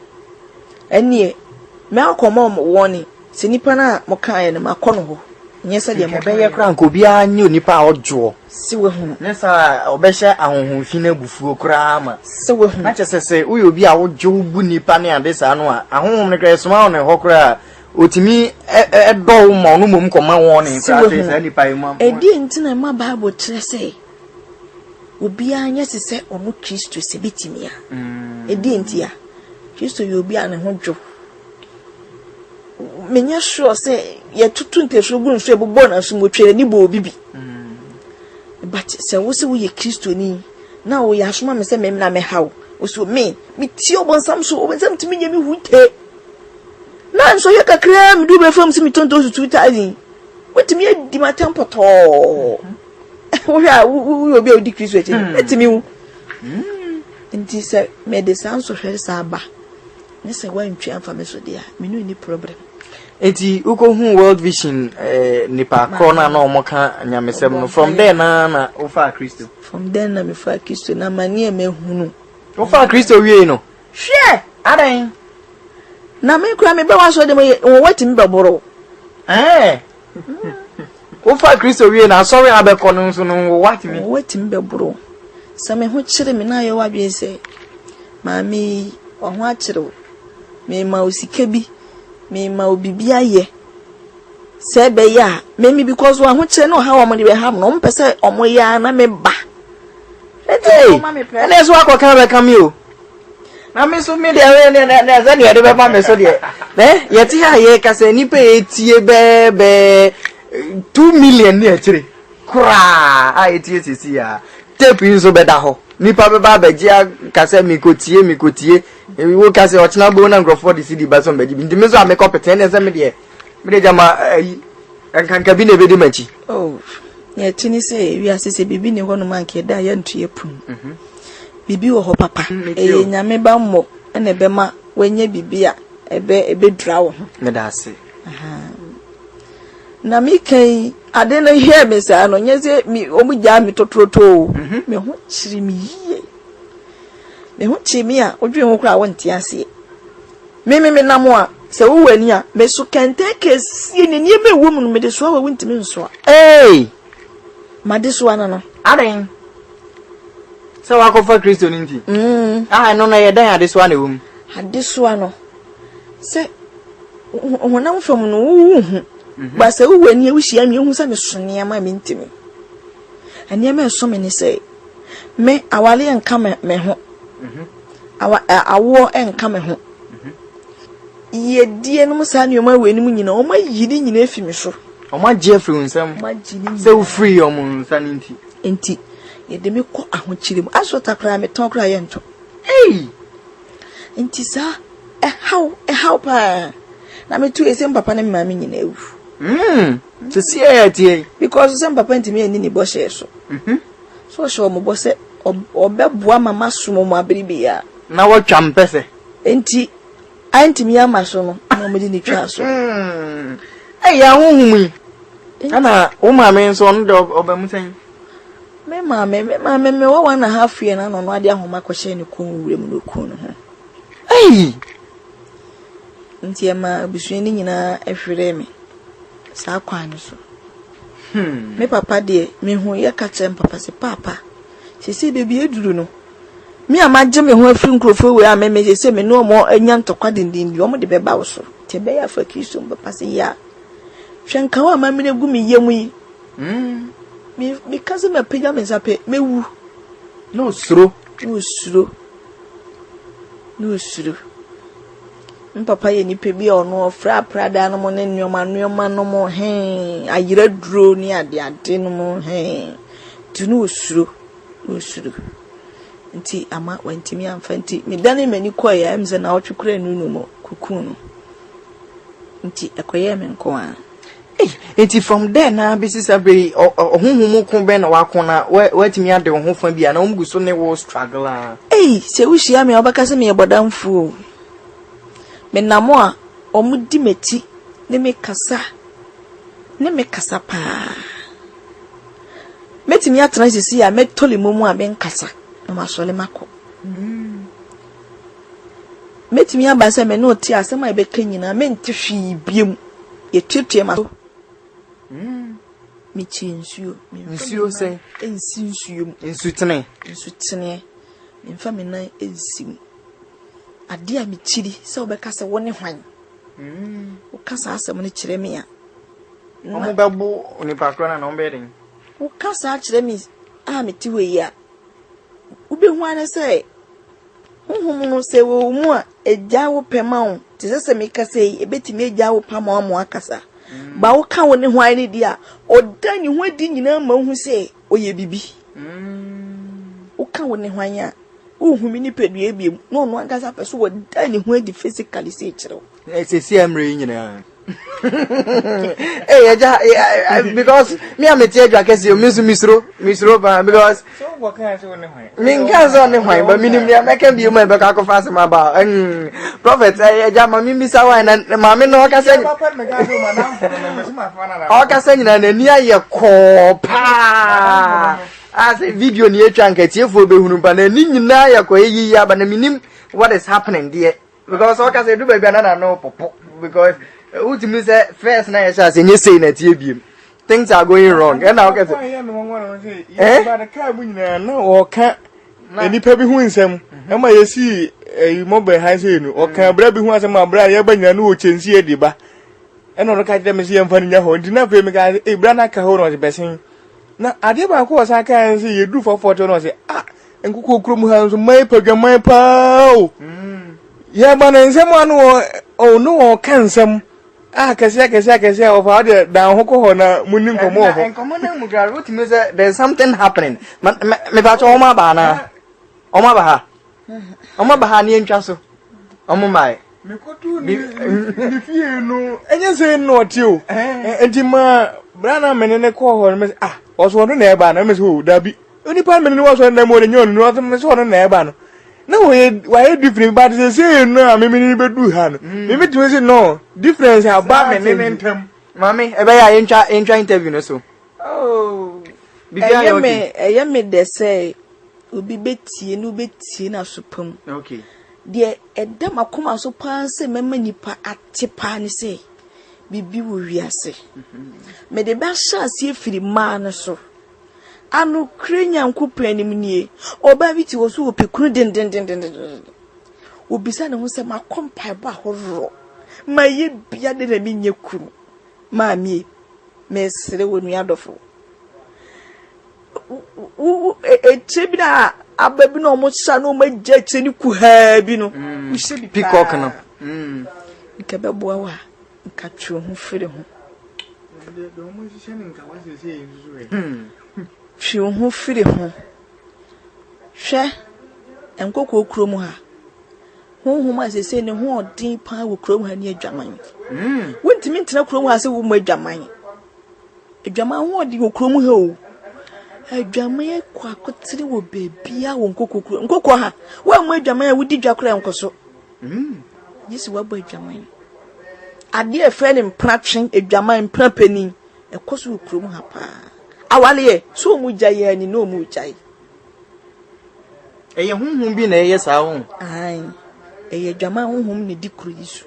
enie me akomo woni se nipa na mo kan na makono ho nye se de mo ben ye kra nko bia nye nipa ojo si we hu ne sa obehye ahonhon fi na bufuo kra ma si we hu na chese uyo bi a wojo bu nipa ne ade sa no a ahonhon ne kra soma ne ho kra otimi edo mo no mom koma woni kra se sa nipa yima edi ntina ma bible kire se obi anya se ono Kristo se betimi a edi ntia Kristo yo obi an ho dwo menya sure say ye tutu ntefro gu nso ebobo na so motwere ni bo bibi but se wo se wo ye Kristo ni na wo ya soma me se me na me hawo wo so me ti obonsam so obonsam timi nye mi hunte na nso ye kakra mi du be fam se mi tonto su 2000 What me di my temper to? We will be a decrease with it. Let me. And he said, made the sounds of her saba. Nessa wine triumph for me so dear. Me no any problem. Eti uko hu World Vision nipa corner na omoka nyamesem no from there na ofa Kristo. From there na me fa Kristo na mani e me hunu. Ofa Kristo wie no. Hwe, adan. Na me kura me be wa so de me wati me beboro. Ofa Kristo wie na sorry abekọ no so no wati me. Wati me beboro. Sa me ho kire me na ye wa bi se. Mami, o ho a kire. Me ma osika bi. Me ma obibia ye se be ya me because wa ho kire no ha wo mo de be ha no mpese omo ya na me ba hey na so akoka be kam yo na me so me de na za ne de be ba me so de ye ti ha ye ka se ni pe etie be 2 million ne akire kura a etie sisi ya tape yin so be da ho nipa be ba be gia ka se mi kotie we can say ochna bo na ngrofo de city ba so mbaji ndi me so ameka pete na se me de jama kan bi na be de machi oh ya tini se wi asese bibi ne ho no man ke da ya ntu ye pum bibi wo ho papa nyame ba mo na be ma wanya bibi a ebe dra wo me da ase na mi kai ade na hia me sa no nyeze mi omu ja mi totroto me ho chiri mi yie me ho chimi a odwe ho kra wonte ase me na mo a se wo wani a me so kente kesi ni me wo mu no me de so wa wonte me nso eh ma de so ana no aden so wa ko fa Kristo ni nti no na ye dan ade so ana wo mu ade so ano se honam fam no wo hu ba se wo wani a wo hia me hu se me so ne ma me ntimi ane me so me ni se me awale enka me ho awo enka me ho ye die no musa ne oma weni mu nyina oma yiri nyina efi me so oma Jeffrey unsam se wo free omo nsa nti enti ye de me ko ahokyire mu aso takra me ton kra ye nto enti sa how pa na me tu ese papa na me mama nyina ewu se si e tie because some papa ntimi ani ni bo she so so mo bo se obeboa mama sumo mo abribia na wo twa mpese enti antimi amaso no na mo di ni twa so ya huhumi ana o maame nso no de obamusan me maame me wo 1.5 year na no ade ahoma ko hye ne kon wure mu no kon no enti ma bisua ni nyina ehwere me sa kwan so me papa de me hu ye ka chem papa se papa sisi bebi eduru no mi amaje me ho afiri nkrofo we ameme se me no mo anya ntokwa dindin o mo de beba wo so te be ya fa Kristo papa se ya hwenka wa amame gu mi yemu yi mi kaze me pega me zape mewu no suro papa ye ni pebi ono fra prada no mo ne nyoma no mo ayira duro ni ade no mo tunu osuro nti ama wantimi amfa nti me dane mani koya emze na otwekura nunu mo kuku no nti ekoye me nko a enti from there na bisisa be ohunhum ko be na wakona watimi ade ho fa bia na omgu so ne wo struggle a se wuhia me obaka se me yebodamfu me namo a omudi meti ne me kasa pa metimi atra sisi ya metoli momu a ben kasa na masole mako metimi abasa me no ti asema ebe kanyina me ntihwi biem ye tuetue ma mi chinsuo se ensutene mfa me nan ensim ade a mi chiri se obeka se woni hwan o kasa asem ne kire me a omo bebo oni pakro na ombe den o kasa kire me a me ti we ya ube hwan se honhom no se wo mu a eja wo pema wo ti se me kasa yi ebetimi eja wo pama mo akasa ba wo ka wo ne hwan ne dia oda ni ho di nyina ma hu se oye bibi wo ka wo ne hwan a uhumi ni pedue biem no no akasa peso wo da ni ho di physically se kire se si amre nyina Hey, because me I'm a teacher, I can see you misro, because so what can I say on the way? me can't on the way, but minimum I can be my back of fast about prophet. I jam my missa and mammy no can say. I can say in near your copa. As a video near chunket, you for be but a nina ya but a minim what is happening there. Because I can say do baby and no popo because. Ultimately, first night as you say that you things are going wrong. And now get the car no or can't any pebby who is him. Am I see a mobile high saying or can brabby who has a my brother, but you know, change here, Diba. And on the cat them see and finding your home. Did not pay me guys a brana cahon was the best thing. Now, I did my course, I can see you do for 40 or say, ah, and cook room hands my program, my pow. Yeah, but and someone oh no, can some. Kasi of how the down Hoko Munim and common there's something happening. Me batch Oma Bana Oma Baha Oma Bahani and Chasso Oma my no, and you say not you. And Tima Brana men call her was one nearby, Miss Who, Dabby. Only Palmer was on the morning, you know, Miss Horn nearby. No, why different, but they say no, I mean, do han. Maybe to say no, difference how bad and them. Mammy, I enjoy interview, so. Oh, I am made they say, will be betty and will be teen as supum. Okay. Dear, a damn a come so pass a memanipa at Tipani say, be we say. May the best shall see for the man so. Anu krenya nkupe animnie obabiti wo so opekunu den obisa ne ho se makompa ba horro maye bia de na menye kunu maami mesere wonu adofo echebi na ababi na omo sha na omo gya cheni ku ha bi no uhye bi peacock no nke beboa wa nka twu ho fere ho the omo hye ne nka wa se yin She who free home. Share and cocoa chrome her. Whom as they say, no more deep pie will chrome her near Germany. When to meet no chrome has a woman Germany. A German word you chrome ho. A German quack will be beer won't cocoa her. Well, my German would did your crown so. This was by Germany. A dear friend in Pratching a German prepenny, a cost will chrome her pa. Awale so mujaye ni no mujai eye hunhun bi na eye sa hun ai eye dwama hunhun ni dikuru yisu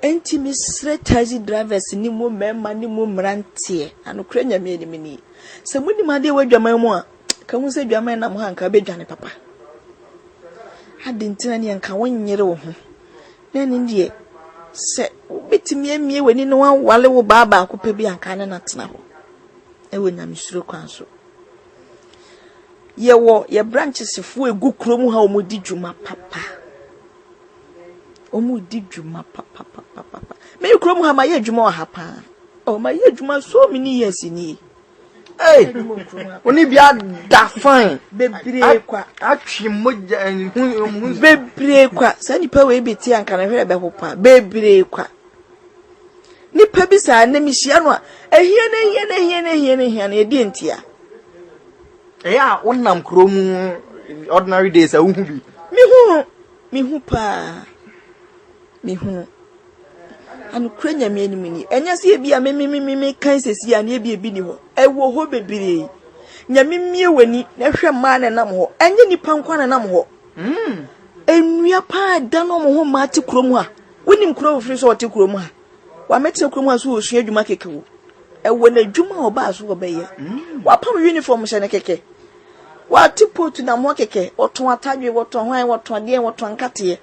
enti misre taxi drivers ni mo mema ni mo mrantie anokra nyame ni mini se muni ma de wadwama mu a ka hu se dwama na mo hanka be dwane papa adintina ni anka wonyere wo ho na ni die se obetimi amie wani no wale wo baba akopa bi anka na tena ho ewe nyamsuro kwanso ye branches fu egu krom ha omudi dwuma papa papa me krom ha ma ye dwuma o ha pa o ma ye dwuma so many years ni hey oni bia da fine bebre kwa atwi moja bebre kwa sa nipa we beti anka na hwere be hopa bebre kwa nipa bi sa na mihia no a ehie na edi ntia yeah wonnam krom ordinary days a wuhu bi mihu pa mihu anu krenya me anim ni enya se bia me kan sesi a na e bi ni ho ewo ho bebire nyame mie wani na hwe ma na nam ho enye nipa nkwa na nam ho enua pa da no mo ho ma ti krom ha wonim krom firi so ti krom ha wa mete krom ha so osua adwuma kekewo ewo na adwuma oba so obeye wa pam uniform hye ne keke wa ti potu na mo keke oton atadwe woton hwan woton de woton nkate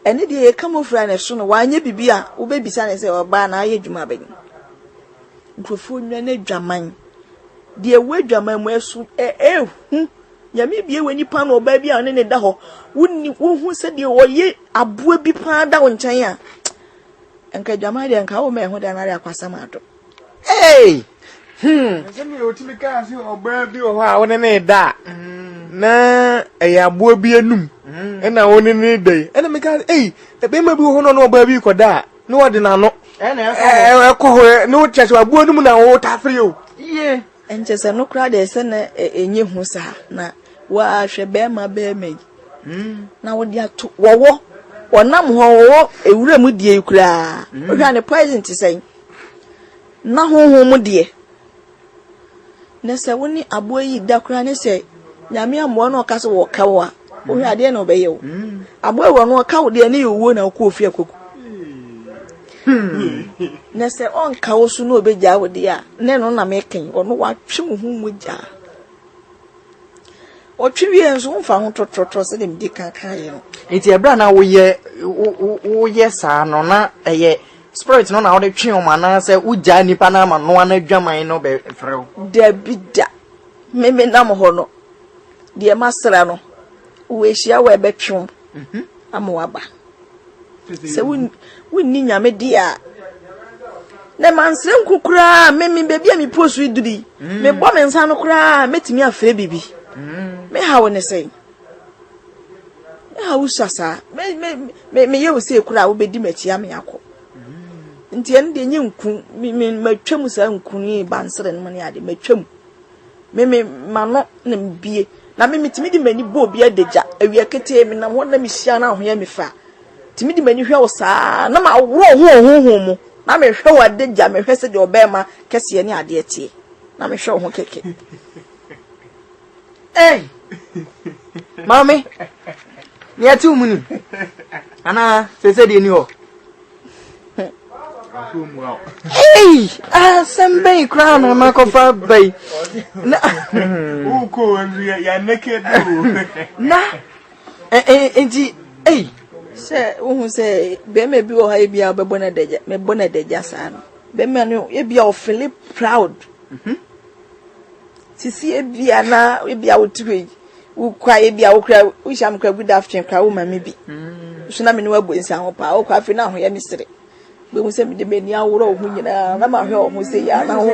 ene de kamofra na so no wanye bibia wo bebisa ne se oba na aye adwuma bani nkrofo nwa na adwaman de wadwaman mu esu hu nyame bie wani pa na oba bia ne da ho wo se de oye aboa bi pa da wo nchen a enka adwaman de enka wo me ho da na akwasama do hey Send you to the car, or baby, or how any da. Na, a boy be a noom, and I only need day. And I make a the baby who no baby could die. No, I didn't know. And I call her no church or woman or for you. Yeah. And just a no crowd is a new husa. Na, wa she bear my bear me. Now, what you to war or nam ho a room with you cry. We ran a present to say. Na home dear. Nessa woni aboyi da kra ne se nyame amwo na okase wo kawa wo hwa de na obeye wo aboyi wo no kawo de ne yowo na ko ofie koku nessa on kawo su na obeja wo de a ne no na meken ono wa twem hu mu ja o twiwi enso mfa ho tototo se dem di kan ye no enti ebra na wo ye sa no na eye spirit no na wo de twe o mana se uja nipa na ma no na dwaman no be frew da bida meme na mo ho no de masra no wo ehia wo ebetwom amwaba se wonni nyame dia na mansre nkukura meme bebi a mi posu iduri me bo me nsa no kura metimi afre bibi me hawo ne sei ha usasa me ye wo se kura wo bedi machi am yakọ nti en de nyenku me matwam sa nku ni bansere no ne ade matwam me mano na mbie na me mitimi di mani bo bia deja awia kete me na ho na me hia na ho ya me fa timi di mani hwa wo sa na ma woro ho mu na me hwa wa deja me hwese de obema kese ne ade etie na me hwa ho keke mami ni atu muni ana sese de ni ho sembe crown ma ko fa bay na uko ya naked na enti se uhun se be me bi o ha bia obebo na deja me bona deja sa no be me no e bia o feel proud sisi e bia na e bia o tuwe u kwa e bia o kra u sham kra good afternoon kra o mama bi so na me no abu nsa ho pa o kwa afi na ho ya misire be mu se me de mani aworo o hu nyina na ma hwe o mu se ya na ho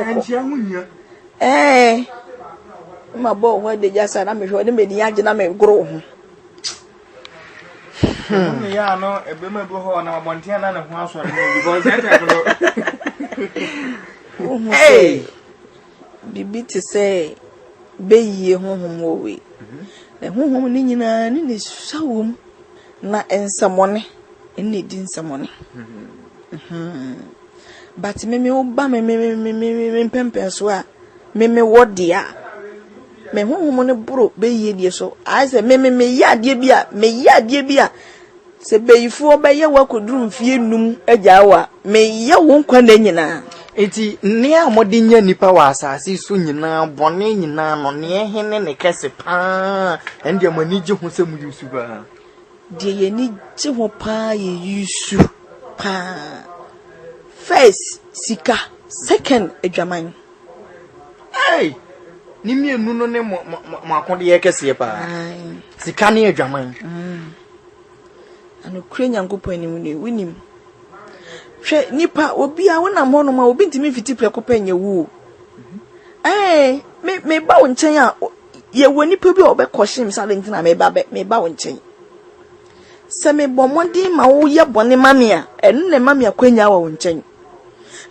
ma bo ho deja sa na me hwe de mani age na me goro ho ya no ebe me bo ho na abontia na ne ho asore because that no bibi te say be yie honhom wo we na honhom ni nyina ni ne sawom na ensamone enne di ensamone but me oba me pempen so a me wodia me honhom ne bro be yie die so I say me ya die bia se beyifu obaye wakoduru mfie num agyawa me ya wo nkwa na nyina eti ne amode nya nipa wa asase so nyina bone nyina no ne hene ne kese pa ende amani gye ho se mu yusu ba de ye ni gye ho pa ye yusu pa first sika second adwaman ni mienu no ne mo akode ye kese pa sika ne adwaman ano kure nyankopon ni winim hwe nipa obi a wona mo no ma obi ntimi fiti prekopa nya wu me ba wo nchen a ye wo nipa bi obekwohim sale ntina me ba wo nchen se me bomodi ma wo ye bone mame a enu ne mame akwanya wa wo nchen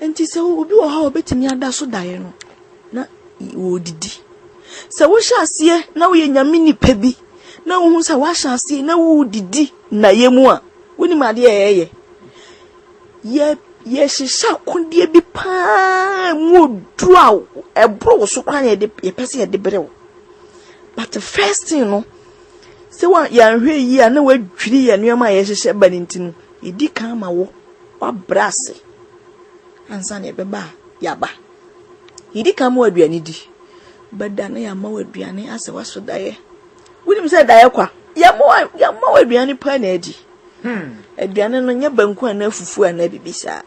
enti se obi wo ha obetimi ada so dae no na wo didi se wo hya ase na wo ye nyame nipa bi na wo hu se wa hya ase na wo didi na yemu a woni ma de ye shisha kundie bi pa mu dua ebro so kwan ye pese ye de brew but the first thing no se wa ya hwe yi a na wadwiri ye nuama ye hihye ba nintinu edi kan ma wo wa brase ansa na beba ya ba edi kan ma waduane di beda na ya ma waduane ase waso daye woni se daye kwa ya ma waduane pa na edi aduane no nya banku ana afufu ana bibisa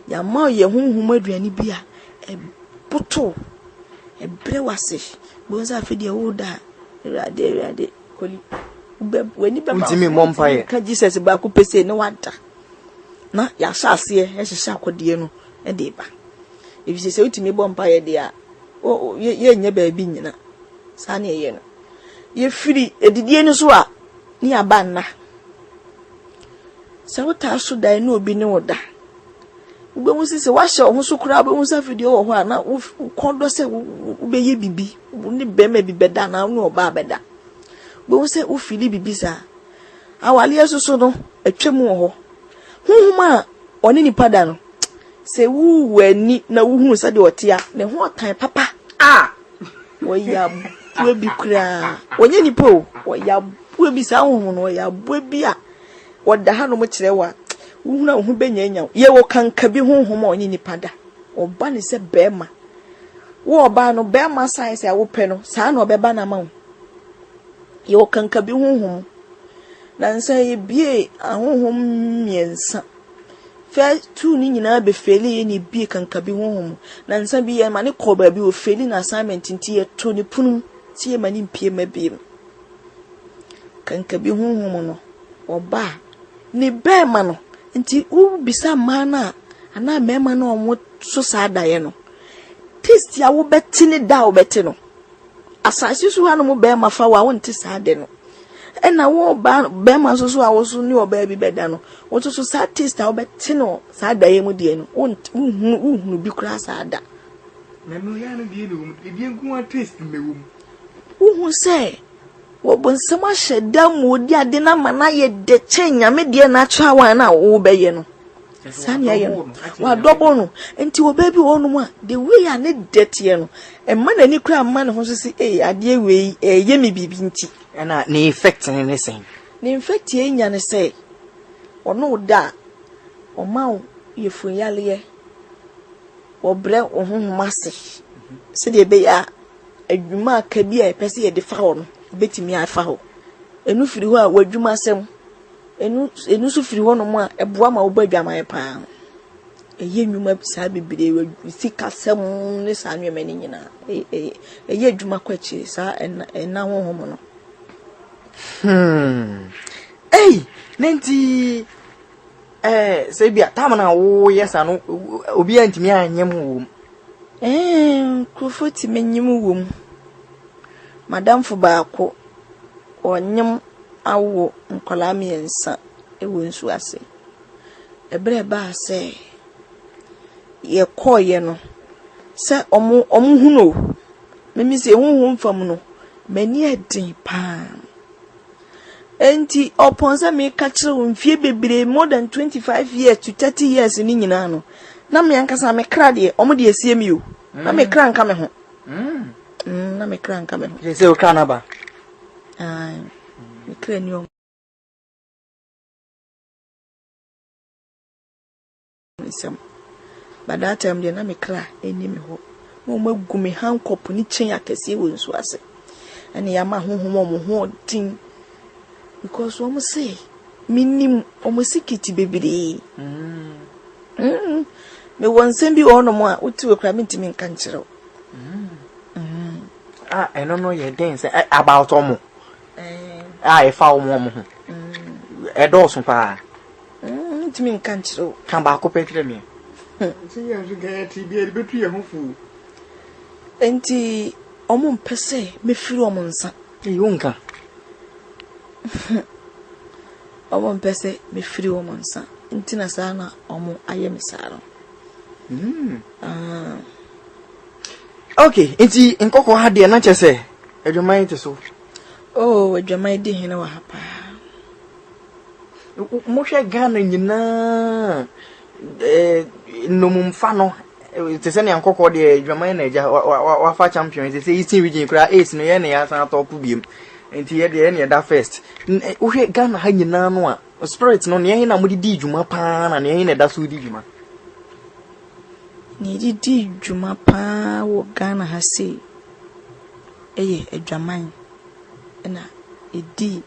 ya ma ye honhom aduane bia boto ebre wase bonza afedi wo da rade koli wani ba ntimi mompaye ka Jesus ba ku pese ne wada na ya sha ase e hye akode no e de ba if you say to me bompire dear oh ye nya baby nyina sane ye no ye free edidie ni so a ni abanna se wota so dan na obi ne woda ugbe mu sise wa hye ho so kura be mu sa fidie wo ho na kondo se ube ye bibi ni be ma bi beda na no oba beda ugbe mu se wo fili bibi sa awale yesusu no atwam ho honhuma oni ni pada no se wu wani na wu hu sa de otia ne ho tan papa wo ya bua bi kura onye ni po wo ya bua bi sa honhum no ya bua bi a woda ha no mo kire wa wu hu na hu benya ye wo kanka bi honhum onye ni pada oba ne se bema wo oba no bema science a wo pe no sa na obeba na ma wo ye wo kanka bi honhum na nsa ye bie ahonhom miensa first two ni nyina be feli ni bie kanka bi honhom na nsa bi ye ma ne ko ba bi o feli na assignment nti ye to ni punu ti ye ma ni mpie ma bi kanka bi honhom no oba ni be ma no nti u bisa ma na ana me ma na omo so sa daye no test ya wo beti ni da wo beti no asase so ha no mo be ma fa wa won ti sa de no ena wo ba be ma so so a wo so ni oba bi beda no wo so so sa test a wo beti no sa daye mu de no uhunu bi kura sa da na no ya no die no die nku a test mewum uhun se wo bonsam a sheda mu odi ade na mana ye de chenya me de na twa wan na wo be ye no sani ya no wa double no enti wo baby wo no mu a the way ya ne det ye no e ma na ni kura ma ne ho so si ade we ye me bibi nti na ni effect ne sen ni infect ye nya ne se ono da o ma wo ye fun yale ye wo bre ohun mase se de be ya adwuma ka bi a pese ye de fa ho no betimi afa ho enu firi ho a wadwuma asem enu so firi ho no mu a eboa ma wo badwama ye pa eye nwuma bisa bibire sika sem ne sa nwema ni nyina eye adwuma kwachi sa ena honhom no nenti se bia tamana wo yesa no obi antimi anyem wo krofoti menyim wo madam fu baako onyem awo nkola miensa ewo nsu ase ebre ba se ye koye no se omu huno memi se hunhum fam no mani edin pa enti oponza me ka kire mfie bebre more than 25 years to 30 years ni nyina no na me ankasa me kra de omo de esie mi o na me kra nka me ho na me kra nka me ho je se o kana ba me kra ni o nisem but that time de na me kra eni me ho mo magu me handcuff ni chen akese wo nsu ase ene ya ma honhom mo ho din because we must say minim omosikiti bebiri me wonsem bi ono mo a uti kra mentimi nka nkyerɛw eno no ye den say about omo e fa omo ho e do so pa mentimi nka nkyerɛw kan ba ko petire me se ya so ga ti bi e betu ye ho fu enti omo mpese me firi omo nsa yunka omo mpese me firi omo nsa enti na sana omo ayem saro okay enti nkoko ha de na chese adwaman te so adwaman de hene wa hapa mo hwe Ghana nyina nomumfa no te se ne nkoko de adwaman na eja wa fa champion te se Eastern region kura ace no ye ne ya san top biem enti ye de ne da first wo hwe Ghana ha nyina no a spirit no ne na mo di dwuma pa na ne na da so di dwuma ni di dwuma pa wo Ghana ha se eye adwaman na edi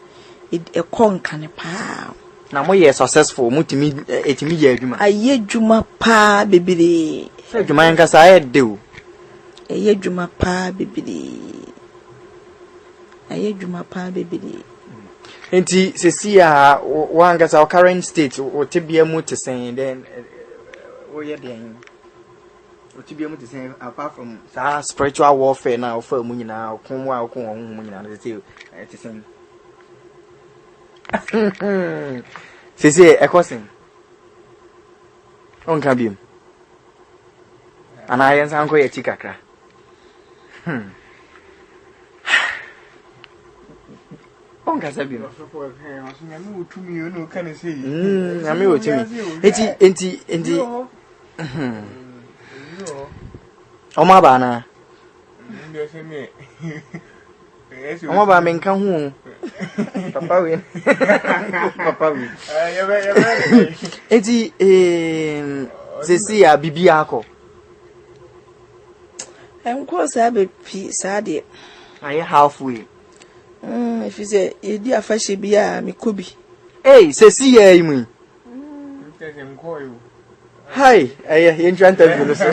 konka ne pa na mo ye successful mutimi etimi ye adwuma aye dwuma pa bebere se adwuma nka sa ye de o eye dwuma pa bebere aye dwuma pa bebere enti sesi a wanga sa current state o tebia mu te sen then wo ye den What you be able to say apart from spiritual warfare now for Munina, Kumwa, Kumuna, the same. Say a question. On Kabim. And I am Uncle Chicacra. On Casabim. I mean, what you mean? Oma bana. Oma ba men kan hu. Papa we. Papa we. Enti sesi ya bibi akọ. Enko sa be pi sa de. Aye halfway. If you say e di afashe bia me kobi. Hey, sesi ya imu. Hi, aye, interview so.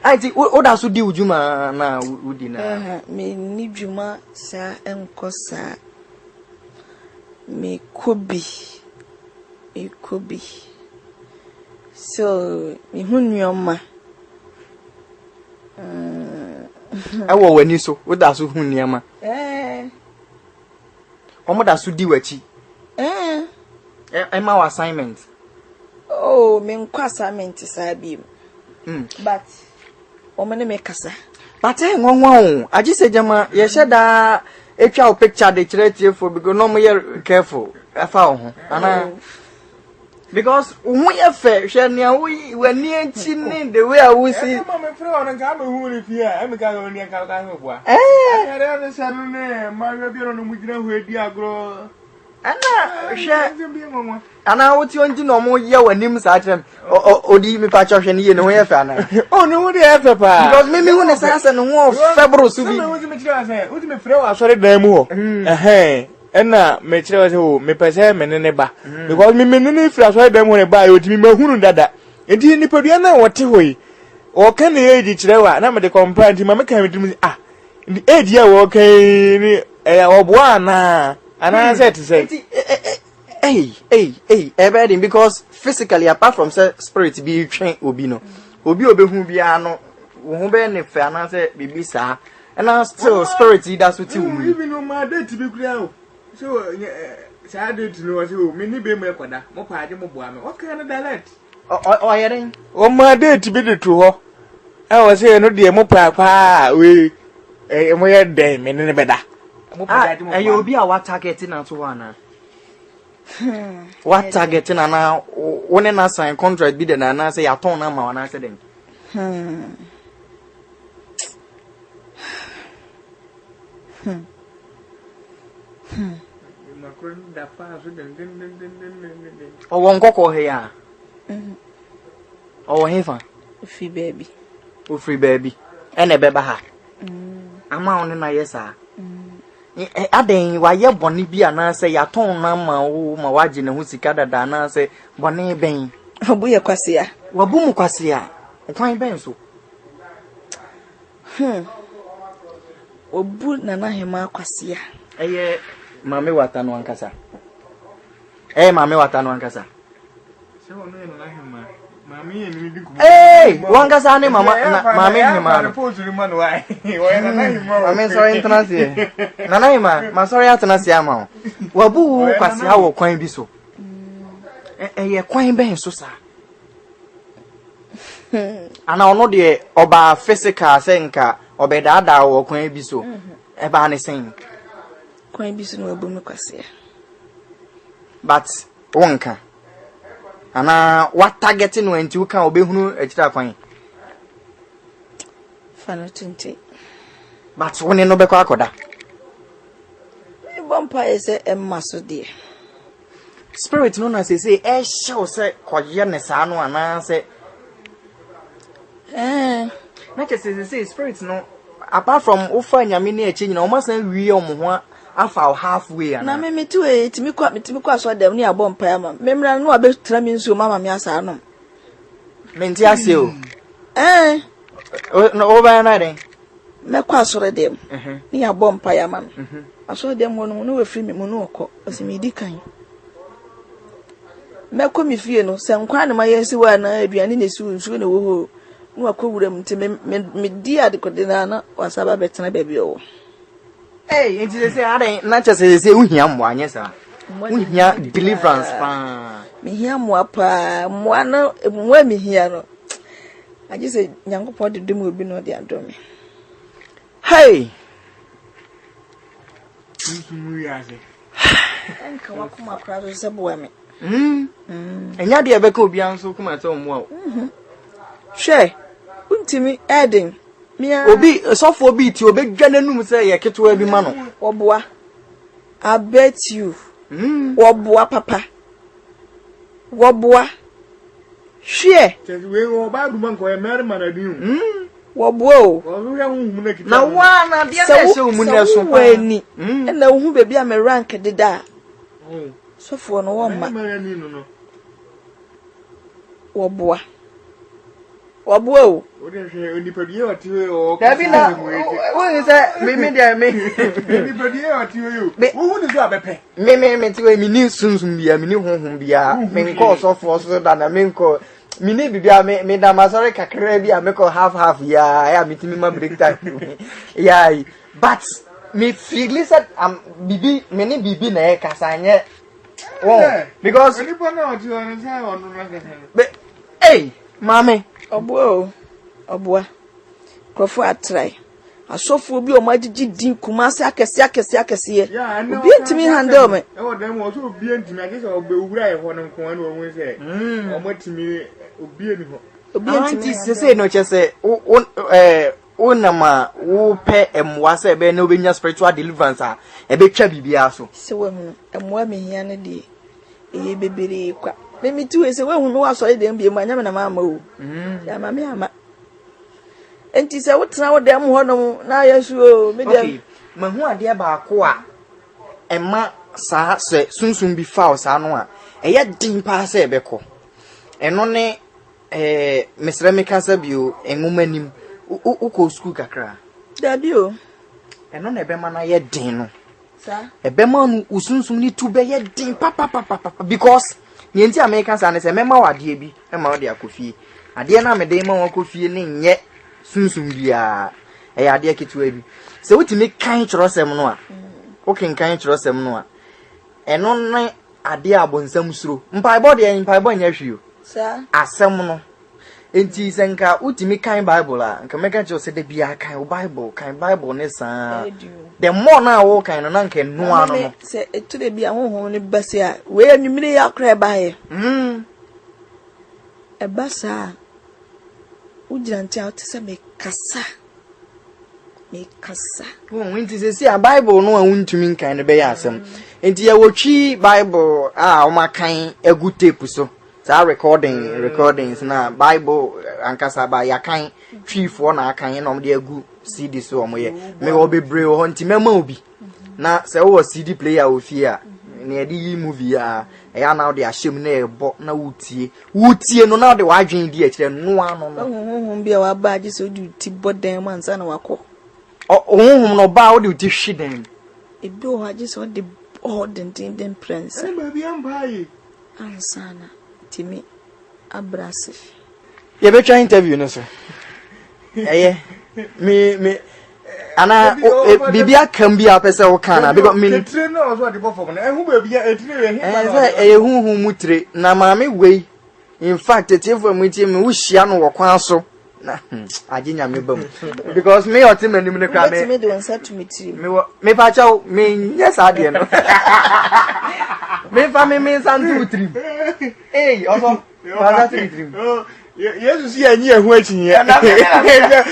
I think what so di ujuma na udi na. Me ni djuma sa enko sa. Me kobi. So, me hunyoma. Awo wani so, what so hunyama? Omo da so di wachi. Emma assignment. Oh, me nkwa assignment sabi. But omene me kasa. But nwanwa o, aji se jama ye sheda etwa o picture de kire for because no more careful. Afa ho. Ana because we fe hwe ne we wani anchi ni the way I will see. Mama me frɛ on nka me hu re fia, e me ka go ni nka ka ho boa. Ere ne sa no ne ma we bi no mu gina hu edi agro. Ana hwe ana woti onji no mo ye wanim sa atrem odi me pa chahwe ne ye ne ho ye fa na. Oh no we dey fa pa. Because me hu ne sa no ho febro su bi. Na woti me kira say, woti me frɛ wa asore dan mu ho. Ena me kire wa say o me pese me ne ba because me ne fira so dem ho ne ba yo timi mahunu dada enti ni padua na wote hoyi o ka na age kire wa na me de compare enti ma me ka me dim ni age ya wo kan ni oboa na ana say to say everything because physically apart from say spirit be train obi no obi obehu bia no wo ho be ne fe ana say bibi sa and still spirit that's what you even no ma date be kura o so say date no say o me ni be me kwada mo pa ade mo boa me o kan na direct o yeren o ma date be de to ho e wo say no de mo pa pa we mo ye den me ne be da mo pa ade mo boa you obi a what targeting na to one what targeting na one na sign contract be de na say ya ton na ma na say den o won kokko he ya o he fa free baby ene beba ha ama on na yesa aden wa ye boni bi ana se ya ton na ma wo ma waje ne hu sika dada na se boni ben obu ye kwase ya wabu mu kwase ya kwan ben so obu na na hema kwase ya eye mame watano ankasa mame watano ankasa se wono ye na hema mame ye ni diku wankasa ne mama mame hema no pozuri man why wo ye na hema mame sorry internasie na hema ma sorry internasie ama wabu kwase ha wo kwan bi so eye kwan ben so sa ana ono de oba physical senka obedada wo kwan bi so eba ne sen kwan bi so no wabu me kwase but wonka ana what target no enti wo kan obehunu akira kwan fano 20 but woni no be kwa akoda e bompa ese emma so de spirit no na say show say koye ne sa no ana say na ke say spirit no apart from ofa nyame na echi nyina o ma san wie o mo ho afa halfway ana na me metu timi kwa so dem ni abompa ya ma memra no abetra mi nso mama mi asa anom menti ase o no over na den me kwa so dem ni abompa ya ma aso dem ho no we free me mo no okọ osimi di kan me ko mi fie no se nkwa ne ma yesi wa na aduane na si nsu na wo ho no akowura mu nti me di adekode na wasaba betena baby o nti say ade na chese say uhia mo anye sa uhia deliverance pa me hia mo apa mo na mo me hia no aje say nyankopɔ de dum obi no de adome hey Sumu yaze. enka wakoma kra so se boa me enya de ebeka obi anso kuma te omo a hwe untimi Eden mia obi sofo obi ti obedwa nanum se ye ketewa bi ma no oboa I bet you woboa papa woboa hwe Tell we go ba du man ko e mer man adu. woboa o Wo hwe hu na kita. na wa na de se se omu ne so pa ni na wo hu bebi a me rank deda sofo no wo ma Man ani no no. woboa o O de hwe onipadi o ti o. Dabi na wo se me de me Onipadi o ti o. Wo hu ni so abepe. me ti we mi ni sunsun bia mi ni honhom bia me nko sofo so da na me nko mi ni bibia me da masore kakra bia me ko half ya mi ti mi ma break time ya but me feel said am bibi me ni bibi na e kasanye because Onipa na o ti o na say o no na kasa. hey mame oboa krofo atrai asofo bi o magigi din kumase akese ye obi ntimi handle me e wo dem wo so obi ntimi ake se obe owura ye ho no nko na wo se o matimi obi ani ho obi ntimi se no chese nama wo pe emwa se be na obenya spiritual deliverance a ebetwa bibia so se wo hu emwa me hia ne de eye bebere kwa me tu se wo hu me wasore dem bi ma nya me na mama o ya mama ama enti se wo tena wo dem ho no na yesu o me dem okay mahu ade ba ko a ema sa se sunsun bi fa sa no a eye din pa se ebeko eno ne mesra me kasa bio enwomanim uko school kakra dabi o eno na ebe ma na ye din no sa ebe ma no usunsun ni tu be ye din papa because yenti American sa ne se mema wade bi ema wade akofie ade na me den ma wakofie ne nye sunsun bia ade ketewa bi se wutimi kan kyerosem no a kan kyerosem no a eno na ade abonsam suro mpaibod nya hwio sa asem no enti senka utimi kan bible a nka meka kyerɛ se de bia kan bible ne sa the more na wo kan no na nka no ano no se etu de bia honhom ne base a we anwumire ya kra ba ye e basa ujiranti a otese me kasa enti se si a bible no a untumi nkan ne be ya asem enti ya wotwi bible a o makan egu tape so sa recordings na bible ankasa ba yakan twifo na akan na omde agu CD so omoye me wo bebre ho nti mema obi na se wo CD player ofie a na edi movie a ya na de ahyem na ebo na wutie no na de wadwen di akire no ano no honhom bia wa ba agi so di ti boden mansa na wako honhom no ba wo de ti hweden ebi o agi so de den prince e ba bia mbai ansana timi abrase ye betwa interview no so me ana bibia kan bia pese wo kana because me tire no so de bofo na ehu ba bia etire we hu mutire na maame wei in fact etifo mutie me wo hia no wo kwan so na aginya me bam because me otimanim ne kwa me de wonsa to metiri me pa chaw me nyesa de no me fa me santu trim also wala trim Yesu si anyi ehu achinye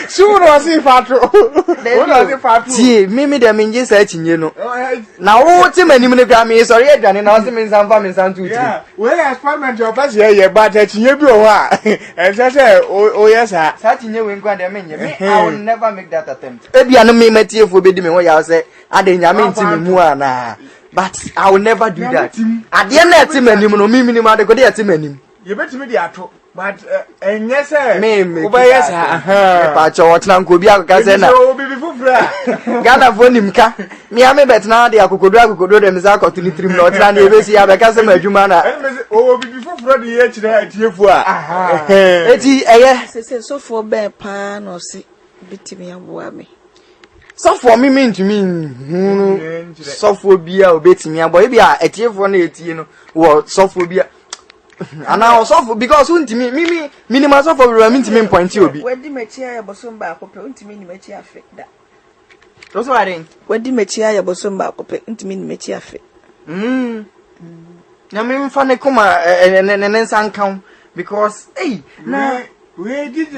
suru wasi fatro wona fatro ti me de me nyesa achinye no na wo timanim ne kwa me sori aduane na wo se me sanfa me santu trim we experiment your pass ye but achinye bi o ha say o yesa sa achinye we nkwa de me nye me I will never make that attempt ebia no me matiefo bedi me ho ya say ade nyame ntimi mu ana but I will never do that ade na etimanim no miminim ade ko de etimanim ye betimi de ato but enye say me obayes aha pa cho wotna nko bi akaka say na so bibi fufura Ghana fo nimka me ame betna de akokodo de misa akotuni trim na otna na ebesi ya beka say madwuma na Oh, before Friday, yet, you are. Eti, eh, so for bear pan or see, beat me and boy me. so for me mean to me, sophobia, obey me, boy, be a tear for an 80, you know, or sophobia. And now, soft because soon to me, minimum of a mean to me point you be. Where did my chair bosom back up into me, my chair fit that? That's what I think. Where did my chair bosom back up into me, my chair fit? I mean, funny come and then some count because, hey, now, where did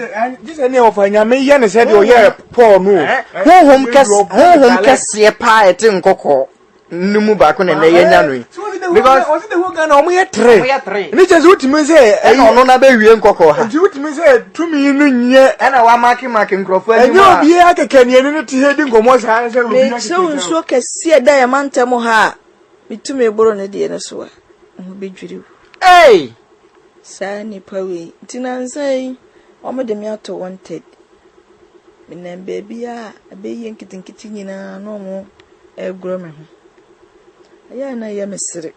this any of I may yan said your year, poor no. Home cast a pie at Coco. No more back on a January. Because was the work on me a tray. And it is what me say, I don't know baby and Coco. And you me say to me in year, and I want marking Crawford. And you'll be like a canyon and heading go more hands. So can see a diamond moha. Me to me born a dear so. Be you. Hey, Sanny Powie, Tinan say, Oma de Miato wanted. Me name baby, a baby and kitten kitchen in a normal air grommer. I am a mystery.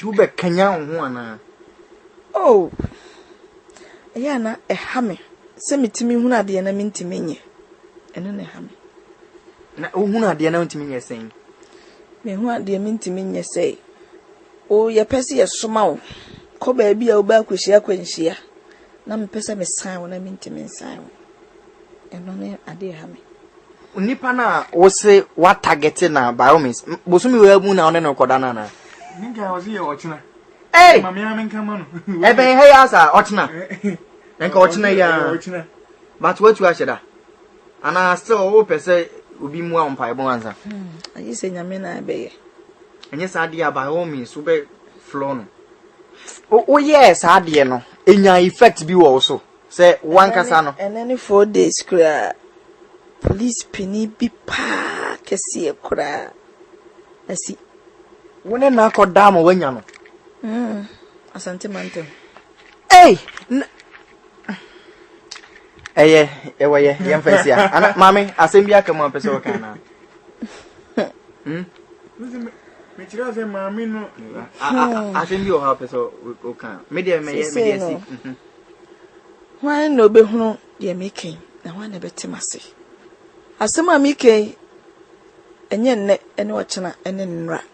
two back canyon one. Oh, Ayana a hammer. Send me to me who are the enemy to me. And then a hammer. Who are the announced me saying? Me who are the mean to me say. Oh, your person is small. Ko baby, I'll back with your quenchia. Nam person is sign when I mean to me sign. And only a dear hammer. Nipana was say what targeted now by all means. Bosumi will moon on and Kodana. I think I was here watching. Hey, Mammy, I'm come on. Eben, hey, Asa, Ochna. And Ochna, ya. But what you are, and I still hope I say will be more on Pibonza. I just say, Yamina, bay. And yes, idea by all means, super flown. Oh, yes, idea no. In your effect be also. Say one casano. And any 4 days, cry. Police penny be pa, Cassie a cry. I see. When I knock or damn when you know. Asante Manto. Hey! Eh, young face here. And mammy, I send you a come up as well. I send you a help as well. Media may see. Why no be who ye making? Now one a better massy. As some are making, and yet net and watching and then rat.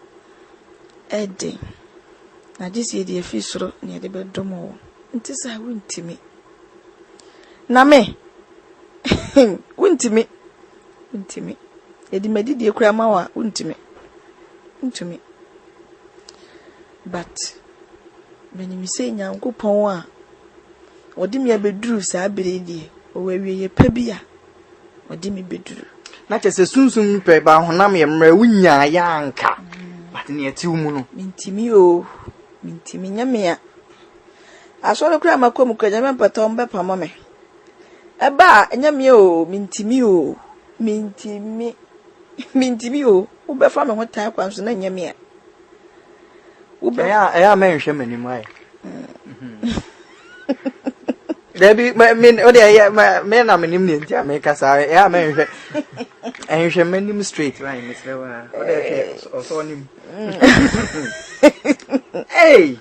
Eddie. Now this year the official near the bedroom. It is I win to me. Na me. Win to me. Win to me. Eddie made the cramawa, win to me. Win to me. But when you say young coupon, or dim ya bedrew, Sabri, or where we pebia, or dimmy bedrew. Not as a soon pay by Honami and Marunia Yanka, but near 2 moon. Mintimio, Mintimia. I saw the crime a comucajaman patom bepa mamma. A bar and yamio, Mintimio, Mintimio, who be from what time comes in Yamia. I mention many my. There be my men, oh, yeah, my men are many Jamaica. I mention and you many straight right, Mr. Or saw him. Hey,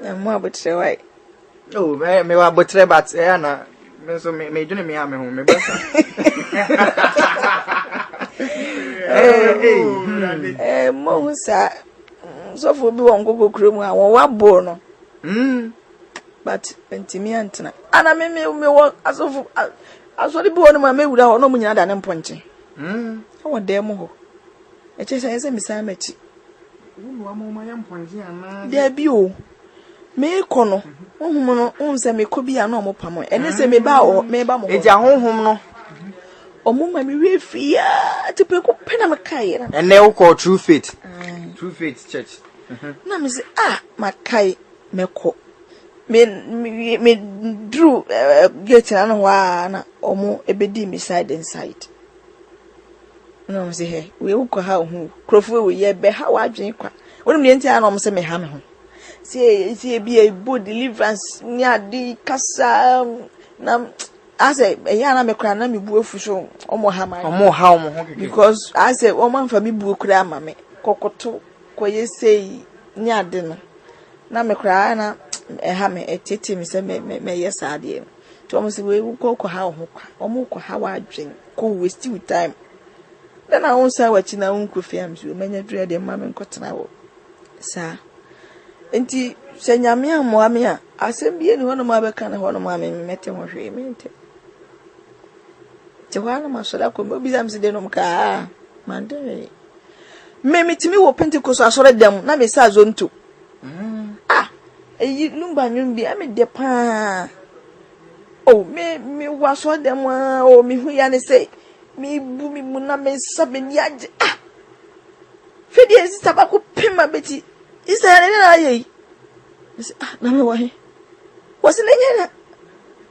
and more but so I. Oh, may I butcher but Anna, so may do me, I'm home. Hey, Mosa. So for be one go cream, I want born. But Pentimi Antona. And I may walk as of as what the born my may without no money than punching. I want them more. It just says a missamity. There be you. May corner. Owns a me could be a normal pamo, and they say me bow, may bow. It's a home no. O mumma me fear to pick up Penamakai. And they'll call True Faith. True Faith Church. Na me say, my kai me ko. Me drew get an one or more a bedi beside inside. No, say, hey, we will call how who Crawford will ye be how I drink. When the entire almost say me ham. See, be a good deliverance near the casa. I say, a yana me cry, me boo for show, or more hammer, or more how because I say, woman for me boo cram, mammy, cocoto, quay say near dinner. na me kra na ha me etete me se me yes ade to omo se we ko ha ho kwa omo ko ha wa adwen ko waste with time then I won't say what na unko fiam so manya dure de ma me nkotena wo sa enti se nyame amoa me a asem bie ni hono ma be kan hono ma me mete ho hwe me ente te wana ma so da ko bi zam se de no mka mande me mitimi wo Pentecost asore dem na me sa zo nto eyi lumba nyumbi ame de pa oh me waso dem o mi hu ya ne say me bu mi mu na me sabe ni age fedi esi tabako pima beti isa ne na ayi na me wahi wasi ne nyana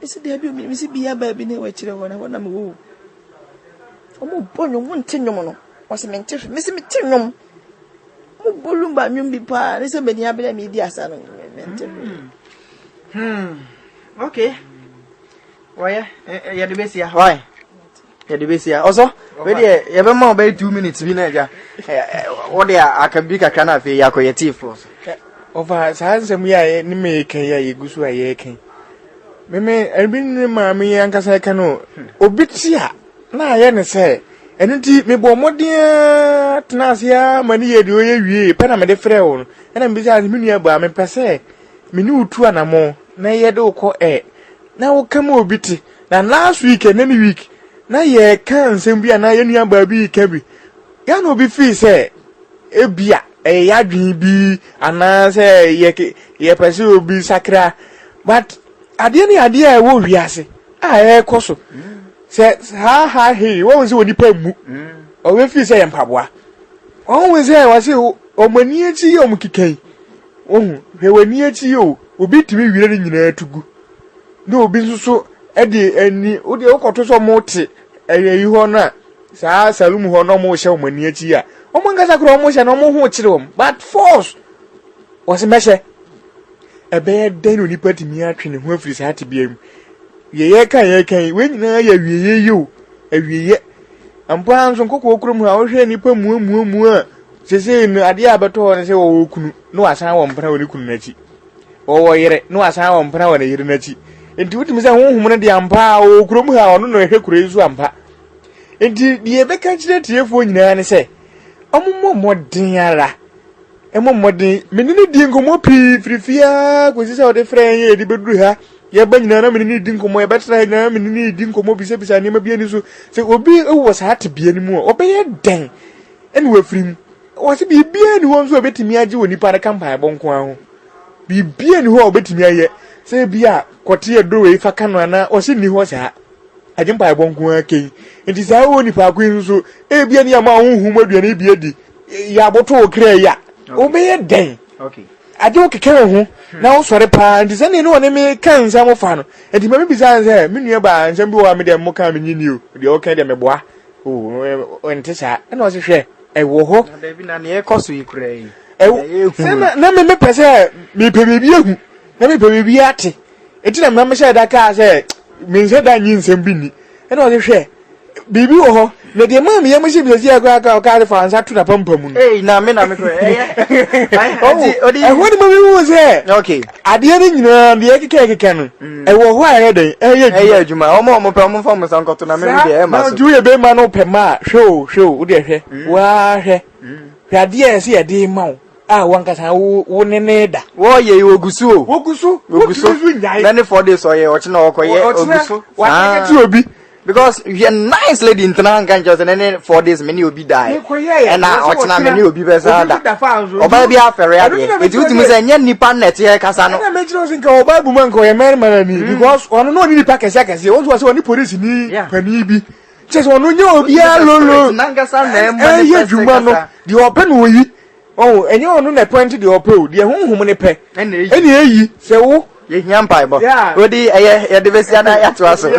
isi de abi mi si biya ba bi ne wa kire wona na me wo omo bonyo mu ntenyom no wasi me ntefe me si me tenyom mu bolumba nyumbi pa ne se be ni abele mi di asa no okay why ya de besia why ya de besia also we dey ya be ma about 2 minutes bi na ja what dey akabi kakra na fe ya koyetifo over sansem ya ni me kan ya yegusu aye kan me ebi ni ma me ankasa kan no obitia na aye ne se enunti me bo modin tenasia mani ye de oye wie pe na me de frɛ wo na me bisa me nua ba me pese me ni utu anamo na ye de uko na wo kam obiti na last week and any week na ye kan nsem bia na ye nua ba bi ka bi ya no bi fi se ebia ya dwen bi ana se ye pese obi sakra but ade ni ade a wo wiase a koso se ha he wo nse oni pa mu o we fi se ye mpaboa o we se wa se o mani echi ye o mkikai ohun he wani echi yo obi timi wire ni nyina tugu no obi nso ede ani o de okoto so mote eyi ho na saa salum ho no mo hye o mani echi a o mo ngasa kro mo hye no mo ho kire o but force was meshe ebe den oni patimi atwe ne ho afiri saa te bia mu ye kan we nyina ya wieye yo awieye ampa nso kokko okrum ha o hwe nipa mu a sese no ade abeto ne se wo kunu no asan wo mpra woni kunu nachi wo yire no asan wo mpra woni yire nachi enti wutimi se honhum ne de ampa o krum ha ono no hwe kuro isu ampa enti de be ka kire tiefo nyina ne se omummo modin ara emomodin menini di nkomo pi frifia ko sise o de frɛn ye de beduru ha ye ba nyina na menini di nkomo ye betra nyina menini di nkomo bisa ne ma bia ni so se obi ewo sa ate bia ni mu o be ye den eni we frim wasi bibia ni ho nso obetimi age woni pa kampa bonko aho bibia ni ho obetimi aye se bia kote edo we fa kanu ana o se ni ho sa age mpa bonko akei enti sa woni pa ko nso e bia ni ama honhum aduane bia di ya boto okra ya o be ye den okay age o kekere ho na o sore pa enti se ni no ne me kan nsa mo fa no enti ma bi sa se me nua ba nsa bi wo am de mo kan me nyini o de o kan de me boa o enti sa na o se hwe ewo ho na bi na ne ekoso ikura yi na me pese me pe bebi ehu na me pe bebi ate enti na me hye da ka se me nse da nyi nsem bi ni e na o hwe bibi wo ho na de ma me yam hye bi se akwa ka ka fa ansa tu na pampamu no na me kura odi e ho ni me wo se okay ade ni nyina de keke no e wo ho aye den eye adwuma omo pe omo fa mo sankoto na me de e ma so na ju ye be ma no pe ma hwe wo de hwe wa hwe ade e se ye de ma wo wankasa wo nene da wo ye ogusu na ne 4 days oye ochi na okoye ogusu wa ti obi because you are nice lady in Tana kan just and 4 days many obi die and na ochi na many obi besa da oba bi afere ade it would mean say nya nipa net here kasa no na me jiro sin ka oba bu man ko ye mer ni because ono no ni nipa kese o so oni police ni pani bi che so ono nya obi alolo nangasa na e ma ni juma no di open wo yi oh enye onu na point the opel de honhum ne pe ene eyi se wo ye hiampa ibo odi eye ye de besia na ya to aso